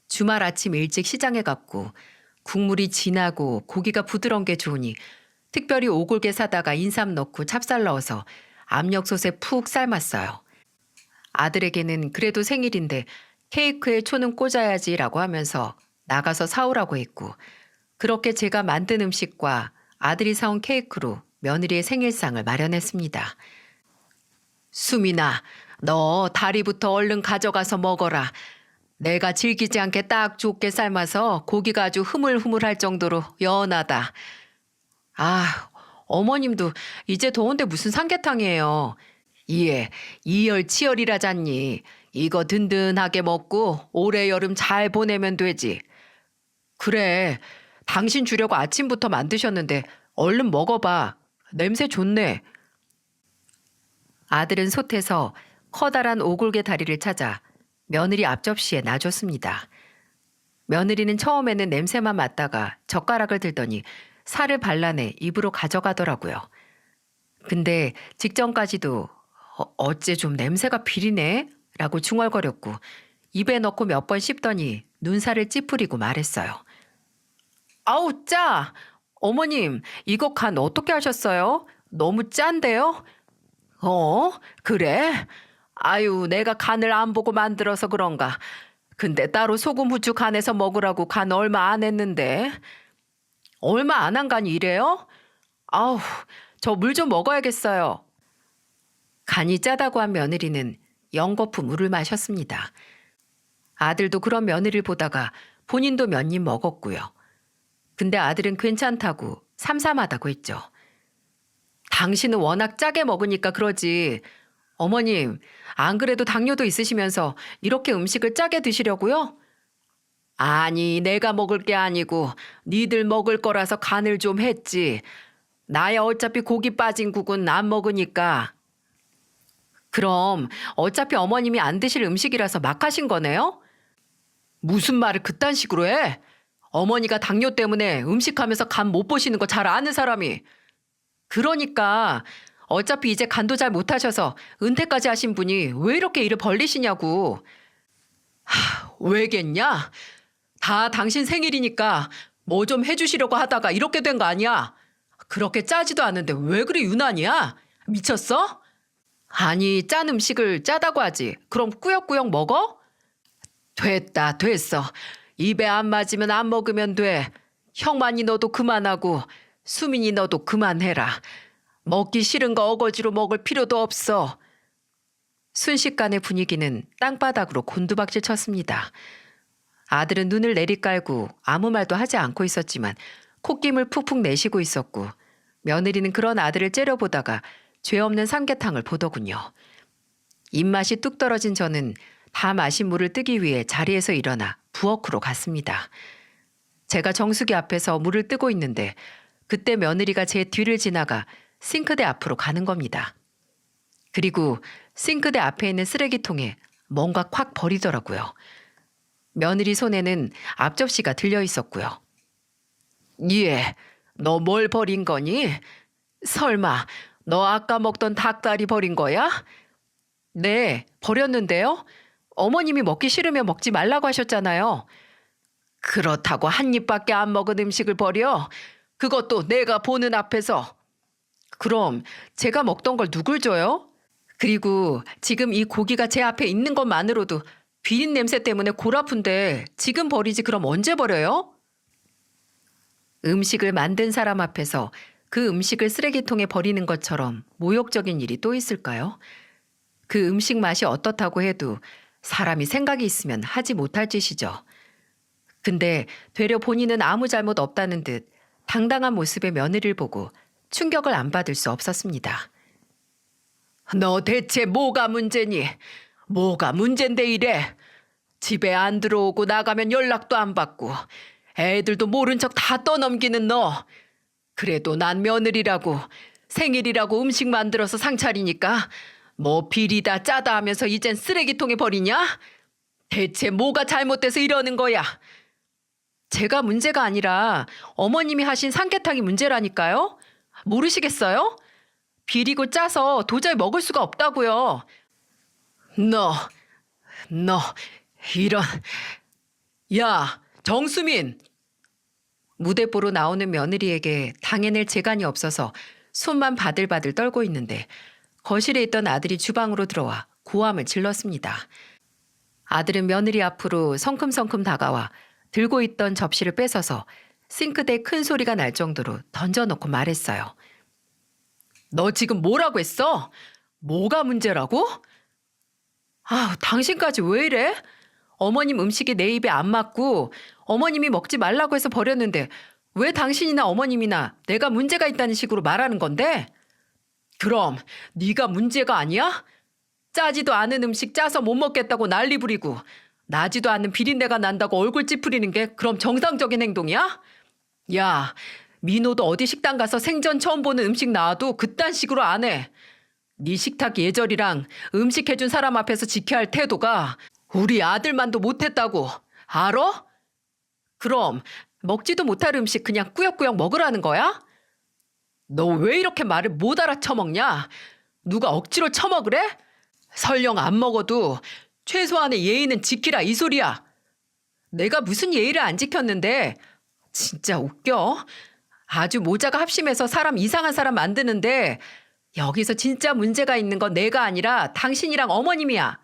주말 아침 일찍 시장에 갔고 국물이 진하고 고기가 부드러운 게 좋으니 특별히 오골계 사다가 인삼 넣고 찹쌀 넣어서 압력솥에 푹 삶았어요. 아들에게는 그래도 생일인데 케이크에 초는 꽂아야지라고 하면서 나가서 사오라고 했고 그렇게 제가 만든 음식과 아들이 사온 케이크로 며느리의 생일상을 마련했습니다. 수민아, 너 다리부터 얼른 가져가서 먹어라. 내가 질기지 않게 딱 좋게 삶아서 고기가 아주 흐물흐물할 정도로 연하다. 아, 어머님도 이제 더운데 무슨 삼계탕이에요. 이에 이열치열이라잖니. 이거 든든하게 먹고 올해 여름 잘 보내면 되지. 그래, 당신 주려고 아침부터 만드셨는데 얼른 먹어봐. 냄새 좋네. 아들은 솥에서 커다란 오골개 다리를 찾아 며느리 앞접시에 놔줬습니다. 며느리는 처음에는 냄새만 맡다가 젓가락을 들더니 살을 발라내 입으로 가져가더라고요. 근데 직전까지도 어째 좀 냄새가 비리네? 라고 중얼거렸고 입에 넣고 몇 번 씹더니 눈살을 찌푸리고 말했어요. 아우 짜! 어머님 이거 간 어떻게 하셨어요? 너무 짠데요? 그래? 아유 내가 간을 안 보고 만들어서 그런가. 근데 따로 소금 후추 간해서 먹으라고 간 얼마 안 했는데. 얼마 안 한 간이 이래요? 아우 저 물 좀 먹어야겠어요. 간이 짜다고 한 며느리는 연거푸 물을 마셨습니다. 아들도 그런 며느리를 보다가 본인도 몇 입 먹었고요. 근데 아들은 괜찮다고 삼삼하다고 했죠. 당신은 워낙 짜게 먹으니까 그러지. 어머님, 안 그래도 당뇨도 있으시면서 이렇게 음식을 짜게 드시려고요? 아니, 내가 먹을 게 아니고 니들 먹을 거라서 간을 좀 했지. 나야 어차피 고기 빠진 국은 안 먹으니까. 그럼 어차피 어머님이 안 드실 음식이라서 막 하신 거네요? 무슨 말을 그딴 식으로 해? 어머니가 당뇨 때문에 음식하면서 간 못 보시는 거 잘 아는 사람이. 그러니까 어차피 이제 간도 잘 못하셔서 은퇴까지 하신 분이 왜 이렇게 일을 벌리시냐고. 왜겠냐? 다 당신 생일이니까 뭐 좀 해주시려고 하다가 이렇게 된 거 아니야? 그렇게 짜지도 않은데 왜 그리 유난이야? 미쳤어? 아니 짠 음식을 짜다고 하지. 그럼 꾸역꾸역 먹어? 됐다 됐어. 입에 안 맞으면 안 먹으면 돼. 형만이 너도 그만하고 수민이 너도 그만해라. 먹기 싫은 거 어거지로 먹을 필요도 없어. 순식간에 분위기는 땅바닥으로 곤두박질 쳤습니다. 아들은 눈을 내리깔고 아무 말도 하지 않고 있었지만 콧김을 푹푹 내쉬고 있었고 며느리는 그런 아들을 째려보다가 죄 없는 삼계탕을 보더군요. 입맛이 뚝 떨어진 저는 다 마신 물을 뜨기 위해 자리에서 일어나 부엌으로 갔습니다. 제가 정수기 앞에서 물을 뜨고 있는데 그때 며느리가 제 뒤를 지나가 싱크대 앞으로 가는 겁니다. 그리고 싱크대 앞에 있는 쓰레기통에 뭔가 콱 버리더라고요. 며느리 손에는 앞접시가 들려 있었고요. 예, 너 뭘 버린 거니? 설마 너 아까 먹던 닭다리 버린 거야? 네, 버렸는데요. 어머님이 먹기 싫으면 먹지 말라고 하셨잖아요. 그렇다고 한 입밖에 안 먹은 음식을 버려? 그것도 내가 보는 앞에서. 그럼 제가 먹던 걸 누굴 줘요? 그리고 지금 이 고기가 제 앞에 있는 것만으로도 비린 냄새 때문에 골 아픈데 지금 버리지 그럼 언제 버려요? 음식을 만든 사람 앞에서 그 음식을 쓰레기통에 버리는 것처럼 모욕적인 일이 또 있을까요? 그 음식 맛이 어떻다고 해도 사람이 생각이 있으면 하지 못할 짓이죠. 근데 되려 본인은 아무 잘못 없다는 듯 당당한 모습의 며느리를 보고 충격을 안 받을 수 없었습니다. 너 대체 뭐가 문제니? 뭐가 문젠데 이래? 집에 안 들어오고 나가면 연락도 안 받고 애들도 모른 척 다 떠넘기는 너. 그래도 난 며느리라고 생일이라고 음식 만들어서 상 차리니까 뭐 비리다 짜다 하면서 이젠 쓰레기통에 버리냐? 대체 뭐가 잘못돼서 이러는 거야? 제가 문제가 아니라 어머님이 하신 삼계탕이 문제라니까요? 모르시겠어요? 비리고 짜서 도저히 먹을 수가 없다고요. 너, 너, 이런. 야, 정수민! 무대보로 나오는 며느리에게 당해낼 재간이 없어서 손만 바들바들 떨고 있는데 거실에 있던 아들이 주방으로 들어와 고함을 질렀습니다. 아들은 며느리 앞으로 성큼성큼 다가와 들고 있던 접시를 뺏어서 싱크대에 큰 소리가 날 정도로 던져놓고 말했어요. 너 지금 뭐라고 했어? 뭐가 문제라고? 아, 당신까지 왜 이래? 어머님 음식이 내 입에 안 맞고 어머님이 먹지 말라고 해서 버렸는데 왜 당신이나 어머님이나 내가 문제가 있다는 식으로 말하는 건데? 그럼 네가 문제가 아니야? 짜지도 않은 음식 짜서 못 먹겠다고 난리 부리고 나지도 않는 비린내가 난다고 얼굴 찌푸리는 게 그럼 정상적인 행동이야? 야, 민호도 어디 식당 가서 생전 처음 보는 음식 나와도 그딴 식으로 안 해. 네 식탁 예절이랑 음식 해준 사람 앞에서 지켜야 할 태도가 우리 아들만도 못했다고. 알아? 그럼 먹지도 못할 음식 그냥 꾸역꾸역 먹으라는 거야? 너 왜 이렇게 말을 못 알아쳐먹냐? 누가 억지로 처먹으래? 설령 안 먹어도 최소한의 예의는 지키라 이 소리야. 내가 무슨 예의를 안 지켰는데 진짜 웃겨. 아주 모자가 합심해서 사람 이상한 사람 만드는데 여기서 진짜 문제가 있는 건 내가 아니라 당신이랑 어머님이야.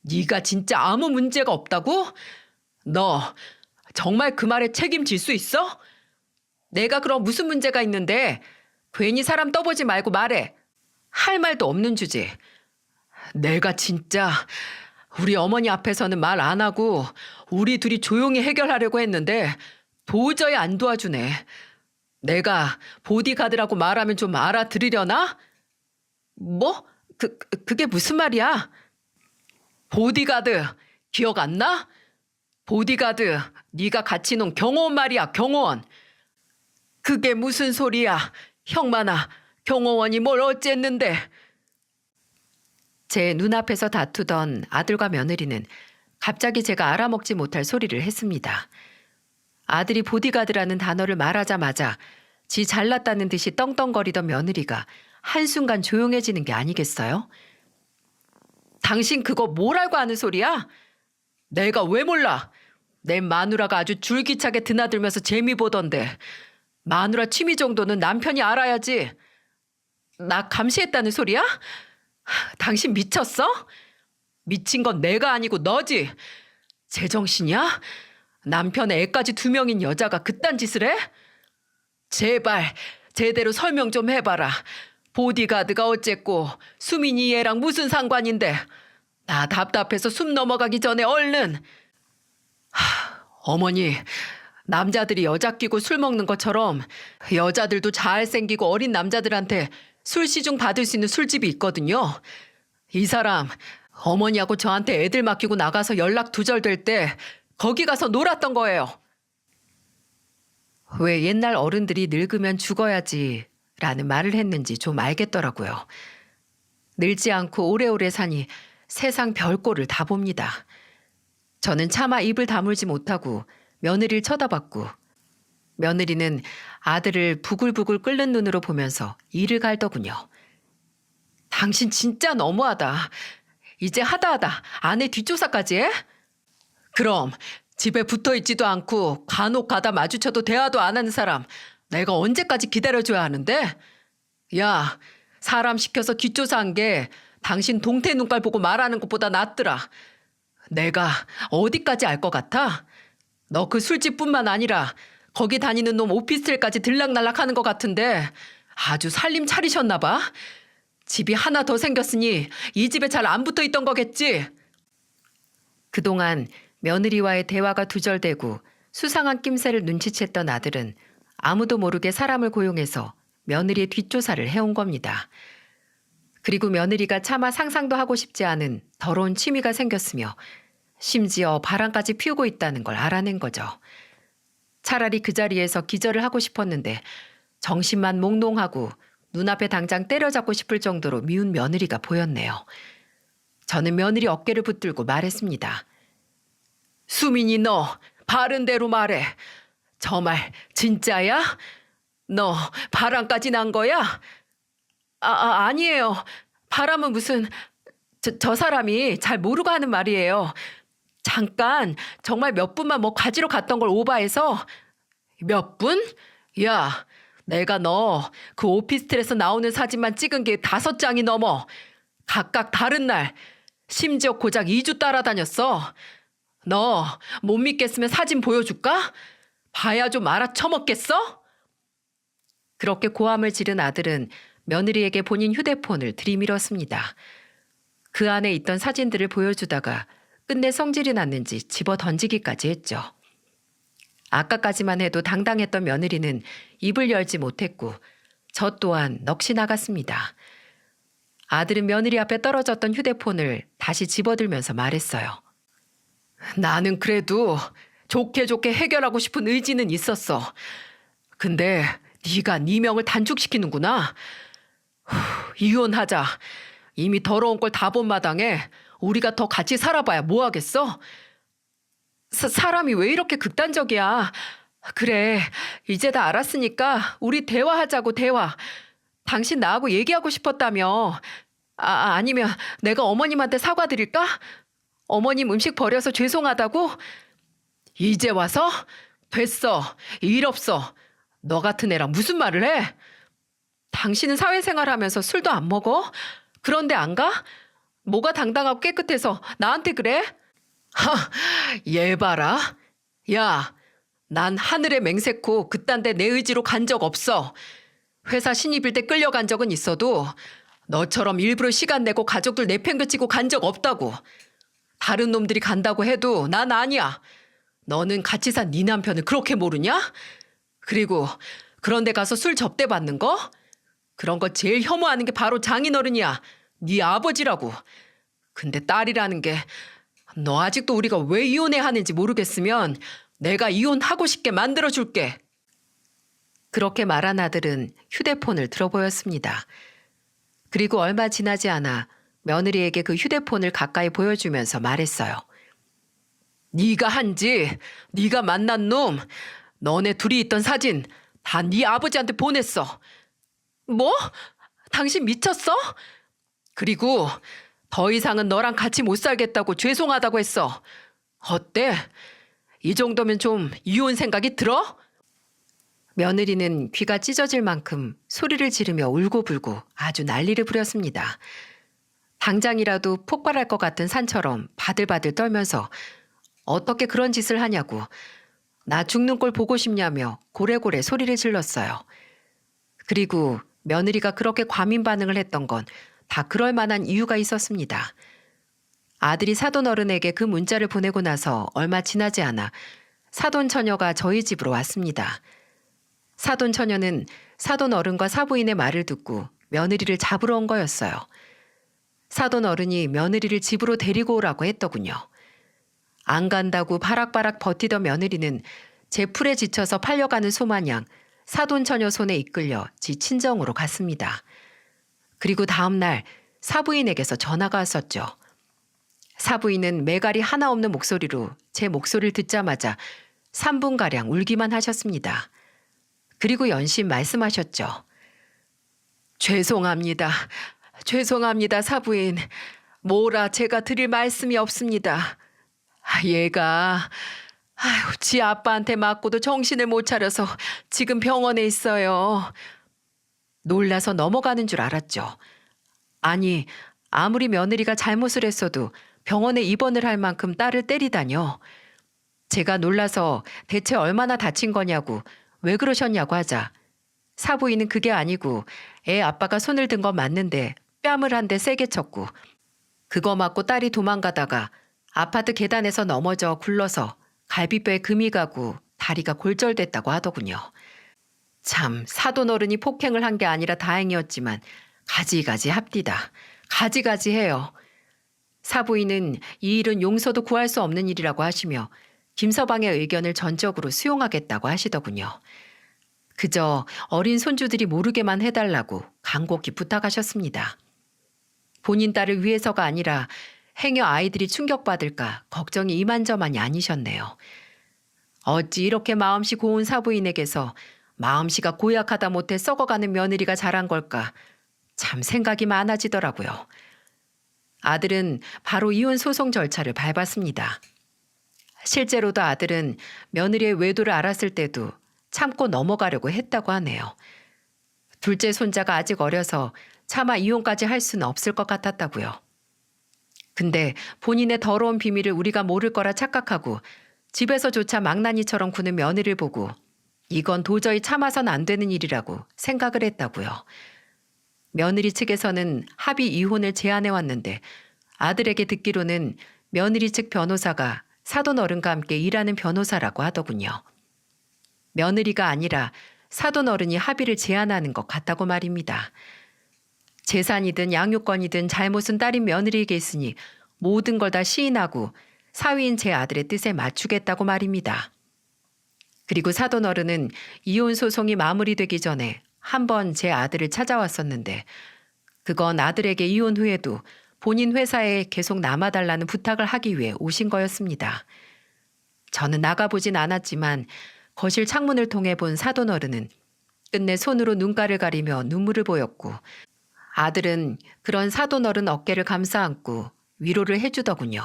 네가 진짜 아무 문제가 없다고? 너 정말 그 말에 책임질 수 있어? 내가 그럼 무슨 문제가 있는데 괜히 사람 떠보지 말고 말해. 할 말도 없는 주제. 내가 진짜 우리 어머니 앞에서는 말 안 하고 우리 둘이 조용히 해결하려고 했는데 도저히 안 도와주네. 내가 보디가드라고 말하면 좀 알아들으려나? 뭐? 그게 무슨 말이야? 보디가드 기억 안 나? 보디가드 네가 같이 논 경호원 말이야, 경호원. 그게 무슨 소리야? 형만아, 경호원이 뭘 어쨌는데. 제 눈앞에서 다투던 아들과 며느리는 갑자기 제가 알아먹지 못할 소리를 했습니다. 아들이 보디가드라는 단어를 말하자마자 지 잘났다는 듯이 떵떵거리던 며느리가 한순간 조용해지는 게 아니겠어요? 당신 그거 뭘 알고 하는 소리야? 내가 왜 몰라? 내 마누라가 아주 줄기차게 드나들면서 재미 보던데 마누라 취미 정도는 남편이 알아야지. 나 감시했다는 소리야? 당신 미쳤어? 미친 건 내가 아니고 너지. 제정신이야? 남편의 애까지 2명인 여자가 그딴 짓을 해? 제발 제대로 설명 좀 해봐라. 보디가드가 어쨌고 수민이 얘랑 무슨 상관인데. 나 답답해서 숨 넘어가기 전에 얼른. 어머니, 남자들이 여자 끼고 술 먹는 것처럼 여자들도 잘생기고 어린 남자들한테 술 시중 받을 수 있는 술집이 있거든요. 이 사람 어머니하고 저한테 애들 맡기고 나가서 연락 두절될 때 거기 가서 놀았던 거예요. 왜 옛날 어른들이 늙으면 죽어야지 라는 말을 했는지 좀 알겠더라고요. 늙지 않고 오래오래 사니 세상 별꼴을 다 봅니다. 저는 차마 입을 다물지 못하고 며느리를 쳐다봤고 며느리는 아들을 부글부글 끓는 눈으로 보면서 이를 갈더군요. 당신 진짜 너무하다. 이제 하다하다 아내 뒷조사까지 해? 그럼 집에 붙어있지도 않고 간혹 가다 마주쳐도 대화도 안 하는 사람 내가 언제까지 기다려줘야 하는데? 야, 사람 시켜서 뒷조사한 게 당신 동태 눈깔 보고 말하는 것보다 낫더라. 내가 어디까지 알 것 같아? 너 그 술집뿐만 아니라 거기 다니는 놈 오피스텔까지 들락날락 하는 것 같은데 아주 살림 차리셨나 봐. 집이 하나 더 생겼으니 이 집에 잘 안 붙어 있던 거겠지? 그동안 며느리와의 대화가 두절되고 수상한 낌새를 눈치챘던 아들은 아무도 모르게 사람을 고용해서 며느리의 뒷조사를 해온 겁니다. 그리고 며느리가 차마 상상도 하고 싶지 않은 더러운 취미가 생겼으며 심지어 바람까지 피우고 있다는 걸 알아낸 거죠. 차라리 그 자리에서 기절을 하고 싶었는데 정신만 몽롱하고 눈앞에 당장 때려잡고 싶을 정도로 미운 며느리가 보였네요. 저는 며느리 어깨를 붙들고 말했습니다. 수민이 너 바른 대로 말해. 저 말 진짜야? 너 바람까지 난 거야? 아니에요. 바람은 무슨 저 사람이 잘 모르고 하는 말이에요. 잠깐 정말 몇 분만 뭐 가지러 갔던 걸 오바해서. 몇 분? 야, 내가 너 그 오피스텔에서 나오는 사진만 찍은 게 5장이 넘어. 각각 다른 날, 심지어 고작 2주 따라다녔어. 너 못 믿겠으면 사진 보여줄까? 봐야 좀 알아쳐먹겠어? 그렇게 고함을 지른 아들은 며느리에게 본인 휴대폰을 들이밀었습니다. 그 안에 있던 사진들을 보여주다가 끝내 성질이 났는지 집어 던지기까지 했죠. 아까까지만 해도 당당했던 며느리는 입을 열지 못했고 저 또한 넋이 나갔습니다. 아들은 며느리 앞에 떨어졌던 휴대폰을 다시 집어들면서 말했어요. 나는 그래도 좋게 좋게 해결하고 싶은 의지는 있었어. 근데 네가 네 명을 단축시키는구나. 이혼하자. 이미 더러운 걸 다 본 마당에 우리가 더 같이 살아봐야 뭐 하겠어? 사람이 왜 이렇게 극단적이야? 그래, 이제 다 알았으니까 우리 대화하자고 대화. 당신 나하고 얘기하고 싶었다며. 아니면 내가 어머님한테 사과드릴까? 어머님 음식 버려서 죄송하다고? 이제 와서? 됐어. 일 없어. 너 같은 애랑 무슨 말을 해? 당신은 사회생활 하면서 술도 안 먹어? 그런데 안 가? 뭐가 당당하고 깨끗해서 나한테 그래? 얘 봐라. 야, 난 하늘에 맹세코 그딴 데 내 의지로 간 적 없어. 회사 신입일 때 끌려간 적은 있어도 너처럼 일부러 시간 내고 가족들 내팽개치고 간 적 없다고. 다른 놈들이 간다고 해도 난 아니야. 너는 같이 산 네 남편을 그렇게 모르냐? 그리고 그런 데 가서 술 접대 받는 거? 그런 거 제일 혐오하는 게 바로 장인어른이야. 네 아버지라고. 근데 딸이라는 게 너 아직도 우리가 왜 이혼해야 하는지 모르겠으면 내가 이혼하고 싶게 만들어줄게. 그렇게 말한 아들은 휴대폰을 들어보였습니다. 그리고 얼마 지나지 않아 며느리에게 그 휴대폰을 가까이 보여주면서 말했어요. 네가 한지, 네가 만난 놈, 너네 둘이 있던 사진 다 네 아버지한테 보냈어. 뭐? 당신 미쳤어? 그리고 더 이상은 너랑 같이 못 살겠다고 죄송하다고 했어. 어때? 이 정도면 좀 이혼 생각이 들어? 며느리는 귀가 찢어질 만큼 소리를 지르며 울고불고 아주 난리를 부렸습니다. 당장이라도 폭발할 것 같은 산처럼 바들바들 떨면서 어떻게 그런 짓을 하냐고 나 죽는 꼴 보고 싶냐며 고래고래 소리를 질렀어요. 그리고 며느리가 그렇게 과민 반응을 했던 건 다 그럴 만한 이유가 있었습니다. 아들이 사돈 어른에게 그 문자를 보내고 나서 얼마 지나지 않아 사돈 처녀가 저희 집으로 왔습니다. 사돈 처녀는 사돈 어른과 사부인의 말을 듣고 며느리를 잡으러 온 거였어요. 사돈 어른이 며느리를 집으로 데리고 오라고 했더군요. 안 간다고 바락바락 버티던 며느리는 제 풀에 지쳐서 팔려가는 소마냥 사돈 처녀 손에 이끌려 지 친정으로 갔습니다. 그리고 다음 날 사부인에게서 전화가 왔었죠. 사부인은 매갈이 하나 없는 목소리로 제 목소리를 듣자마자 3분가량 울기만 하셨습니다. 그리고 연신 말씀하셨죠. 죄송합니다. 죄송합니다, 사부인. 뭐라 제가 드릴 말씀이 없습니다. 얘가 지 아빠한테 맞고도 정신을 못 차려서 지금 병원에 있어요. 놀라서 넘어가는 줄 알았죠. 아니, 아무리 며느리가 잘못을 했어도 병원에 입원을 할 만큼 딸을 때리다뇨. 제가 놀라서 대체 얼마나 다친 거냐고, 왜 그러셨냐고 하자 사부인은 그게 아니고 애 아빠가 손을 든 건 맞는데 뺨을 한 대 세게 쳤고 그거 맞고 딸이 도망가다가 아파트 계단에서 넘어져 굴러서 갈비뼈에 금이 가고 다리가 골절됐다고 하더군요. 참 사돈 어른이 폭행을 한 게 아니라 다행이었지만 가지가지 합디다. 가지가지 해요. 사부인은 이 일은 용서도 구할 수 없는 일이라고 하시며 김서방의 의견을 전적으로 수용하겠다고 하시더군요. 그저 어린 손주들이 모르게만 해달라고 간곡히 부탁하셨습니다. 본인 딸을 위해서가 아니라 행여 아이들이 충격받을까 걱정이 이만저만이 아니셨네요. 어찌 이렇게 마음씨 고운 사부인에게서 마음씨가 고약하다 못해 썩어가는 며느리가 자란 걸까 참 생각이 많아지더라고요. 아들은 바로 이혼 소송 절차를 밟았습니다. 실제로도 아들은 며느리의 외도를 알았을 때도 참고 넘어가려고 했다고 하네요. 둘째 손자가 아직 어려서 차마 이혼까지 할 수는 없을 것 같았다고요. 근데 본인의 더러운 비밀을 우리가 모를 거라 착각하고 집에서조차 망나니처럼 구는 며느리를 보고 이건 도저히 참아선 안 되는 일이라고 생각을 했다고요. 며느리 측에서는 합의 이혼을 제안해 왔는데 아들에게 듣기로는 며느리 측 변호사가 사돈 어른과 함께 일하는 변호사라고 하더군요. 며느리가 아니라 사돈 어른이 합의를 제안하는 것 같다고 말입니다. 재산이든 양육권이든 잘못은 딸인 며느리에게 있으니 모든 걸 다 시인하고 사위인 제 아들의 뜻에 맞추겠다고 말입니다. 그리고 사돈 어른은 이혼 소송이 마무리되기 전에 한 번 제 아들을 찾아왔었는데 그건 아들에게 이혼 후에도 본인 회사에 계속 남아달라는 부탁을 하기 위해 오신 거였습니다. 저는 나가보진 않았지만 거실 창문을 통해 본 사돈 어른은 끝내 손으로 눈가를 가리며 눈물을 보였고 아들은 그런 사돈 어른 어깨를 감싸 안고 위로를 해주더군요.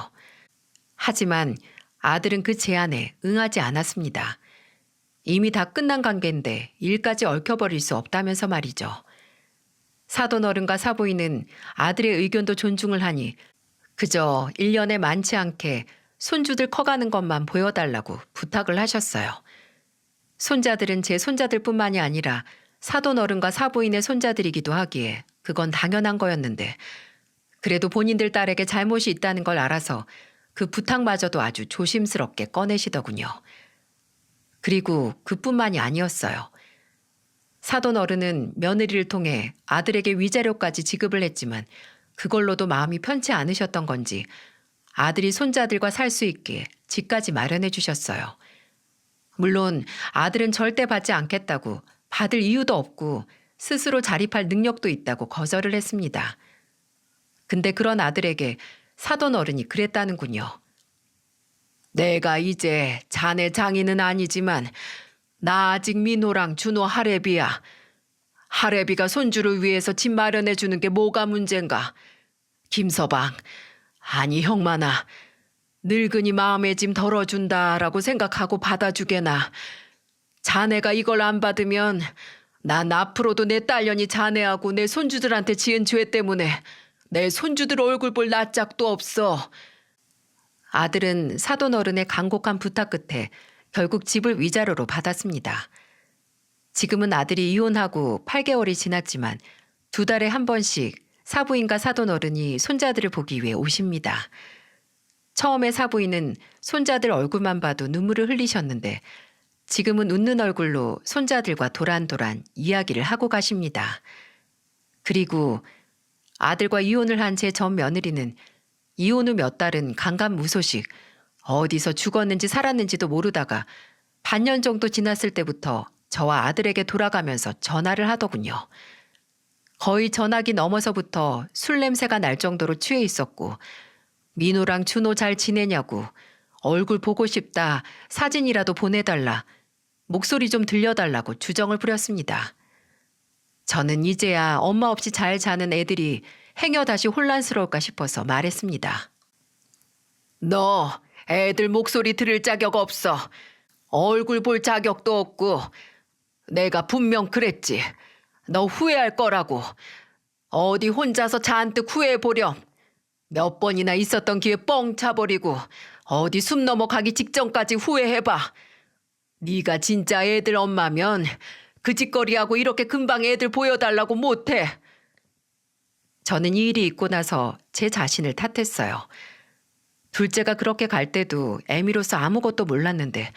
하지만 아들은 그 제안에 응하지 않았습니다. 이미 다 끝난 관계인데 일까지 얽혀버릴 수 없다면서 말이죠. 사돈 어른과 사부인은 아들의 의견도 존중을 하니 그저 1년에 많지 않게 손주들 커가는 것만 보여달라고 부탁을 하셨어요. 손자들은 제 손자들뿐만이 아니라 사돈 어른과 사부인의 손자들이기도 하기에 그건 당연한 거였는데 그래도 본인들 딸에게 잘못이 있다는 걸 알아서 그 부탁마저도 아주 조심스럽게 꺼내시더군요. 그리고 그뿐만이 아니었어요. 사돈 어른은 며느리를 통해 아들에게 위자료까지 지급을 했지만 그걸로도 마음이 편치 않으셨던 건지 아들이 손자들과 살 수 있게 집까지 마련해 주셨어요. 물론 아들은 절대 받지 않겠다고 받을 이유도 없고 스스로 자립할 능력도 있다고 거절을 했습니다. 근데 그런 아들에게 사돈 어른이 그랬다는군요. 내가 이제 자네 장인은 아니지만 나 아직 민호랑 준호 하래비야. 하래비가 손주를 위해서 집 마련해 주는 게 뭐가 문제인가. 김서방, 아니 형만아. 늙은이 마음의 짐 덜어준다라고 생각하고 받아주게나. 자네가 이걸 안 받으면 난 앞으로도 내 딸년이 자네하고 내 손주들한테 지은 죄 때문에 내 손주들 얼굴 볼 낯짝도 없어. 아들은 사돈 어른의 간곡한 부탁 끝에 결국 집을 위자료로 받았습니다. 지금은 아들이 이혼하고 8개월이 지났지만 2달에 한 번씩 사부인과 사돈 어른이 손자들을 보기 위해 오십니다. 처음에 사부인은 손자들 얼굴만 봐도 눈물을 흘리셨는데 지금은 웃는 얼굴로 손자들과 도란도란 이야기를 하고 가십니다. 그리고 아들과 이혼을 한 제 전 며느리는 이혼 후 몇 달은 간간무소식 어디서 죽었는지 살았는지도 모르다가 반년 정도 지났을 때부터 저와 아들에게 돌아가면서 전화를 하더군요. 거의 전화기 넘어서부터 술 냄새가 날 정도로 취해 있었고 민호랑 준호 잘 지내냐고 얼굴 보고 싶다 사진이라도 보내달라 목소리 좀 들려달라고 주정을 부렸습니다. 저는 이제야 엄마 없이 잘 자는 애들이 행여 다시 혼란스러울까 싶어서 말했습니다. 너 애들 목소리 들을 자격 없어. 얼굴 볼 자격도 없고 내가 분명 그랬지. 너 후회할 거라고. 어디 혼자서 잔뜩 후회해 보렴. 몇 번이나 있었던 기회 뻥 차버리고 어디 숨 넘어가기 직전까지 후회해봐. 네가 진짜 애들 엄마면 그 짓거리하고 이렇게 금방 애들 보여달라고 못해. 저는 이 일이 있고 나서 제 자신을 탓했어요. 둘째가 그렇게 갈 때도 애미로서 아무것도 몰랐는데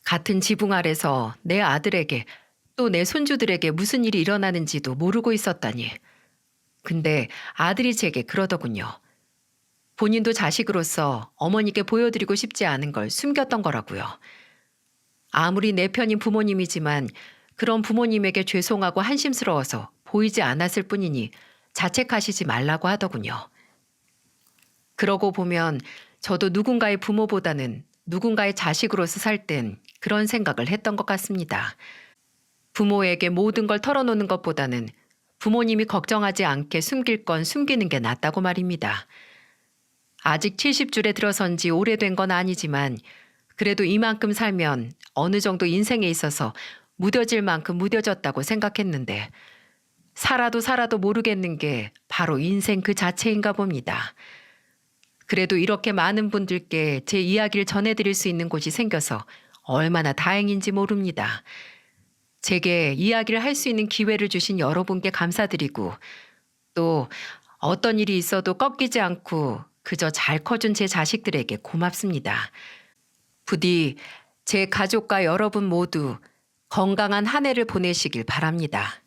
같은 지붕 아래서 내 아들에게 또 내 손주들에게 무슨 일이 일어나는지도 모르고 있었다니. 근데 아들이 제게 그러더군요. 본인도 자식으로서 어머니께 보여드리고 싶지 않은 걸 숨겼던 거라고요. 아무리 내 편인 부모님이지만 그런 부모님에게 죄송하고 한심스러워서 보이지 않았을 뿐이니 자책하시지 말라고 하더군요. 그러고 보면 저도 누군가의 부모보다는 누군가의 자식으로서 살 땐 그런 생각을 했던 것 같습니다. 부모에게 모든 걸 털어놓는 것보다는 부모님이 걱정하지 않게 숨길 건 숨기는 게 낫다고 말입니다. 아직 70줄에 들어선 지 오래된 건 아니지만 그래도 이만큼 살면 어느 정도 인생에 있어서 무뎌질 만큼 무뎌졌다고 생각했는데 살아도 모르겠는 게 바로 인생 그 자체인가 봅니다. 그래도 이렇게 많은 분들께 제 이야기를 전해드릴 수 있는 곳이 생겨서 얼마나 다행인지 모릅니다. 제게 이야기를 할 수 있는 기회를 주신 여러분께 감사드리고 또 어떤 일이 있어도 꺾이지 않고 그저 잘 커준 제 자식들에게 고맙습니다. 부디 제 가족과 여러분 모두 건강한 한 해를 보내시길 바랍니다.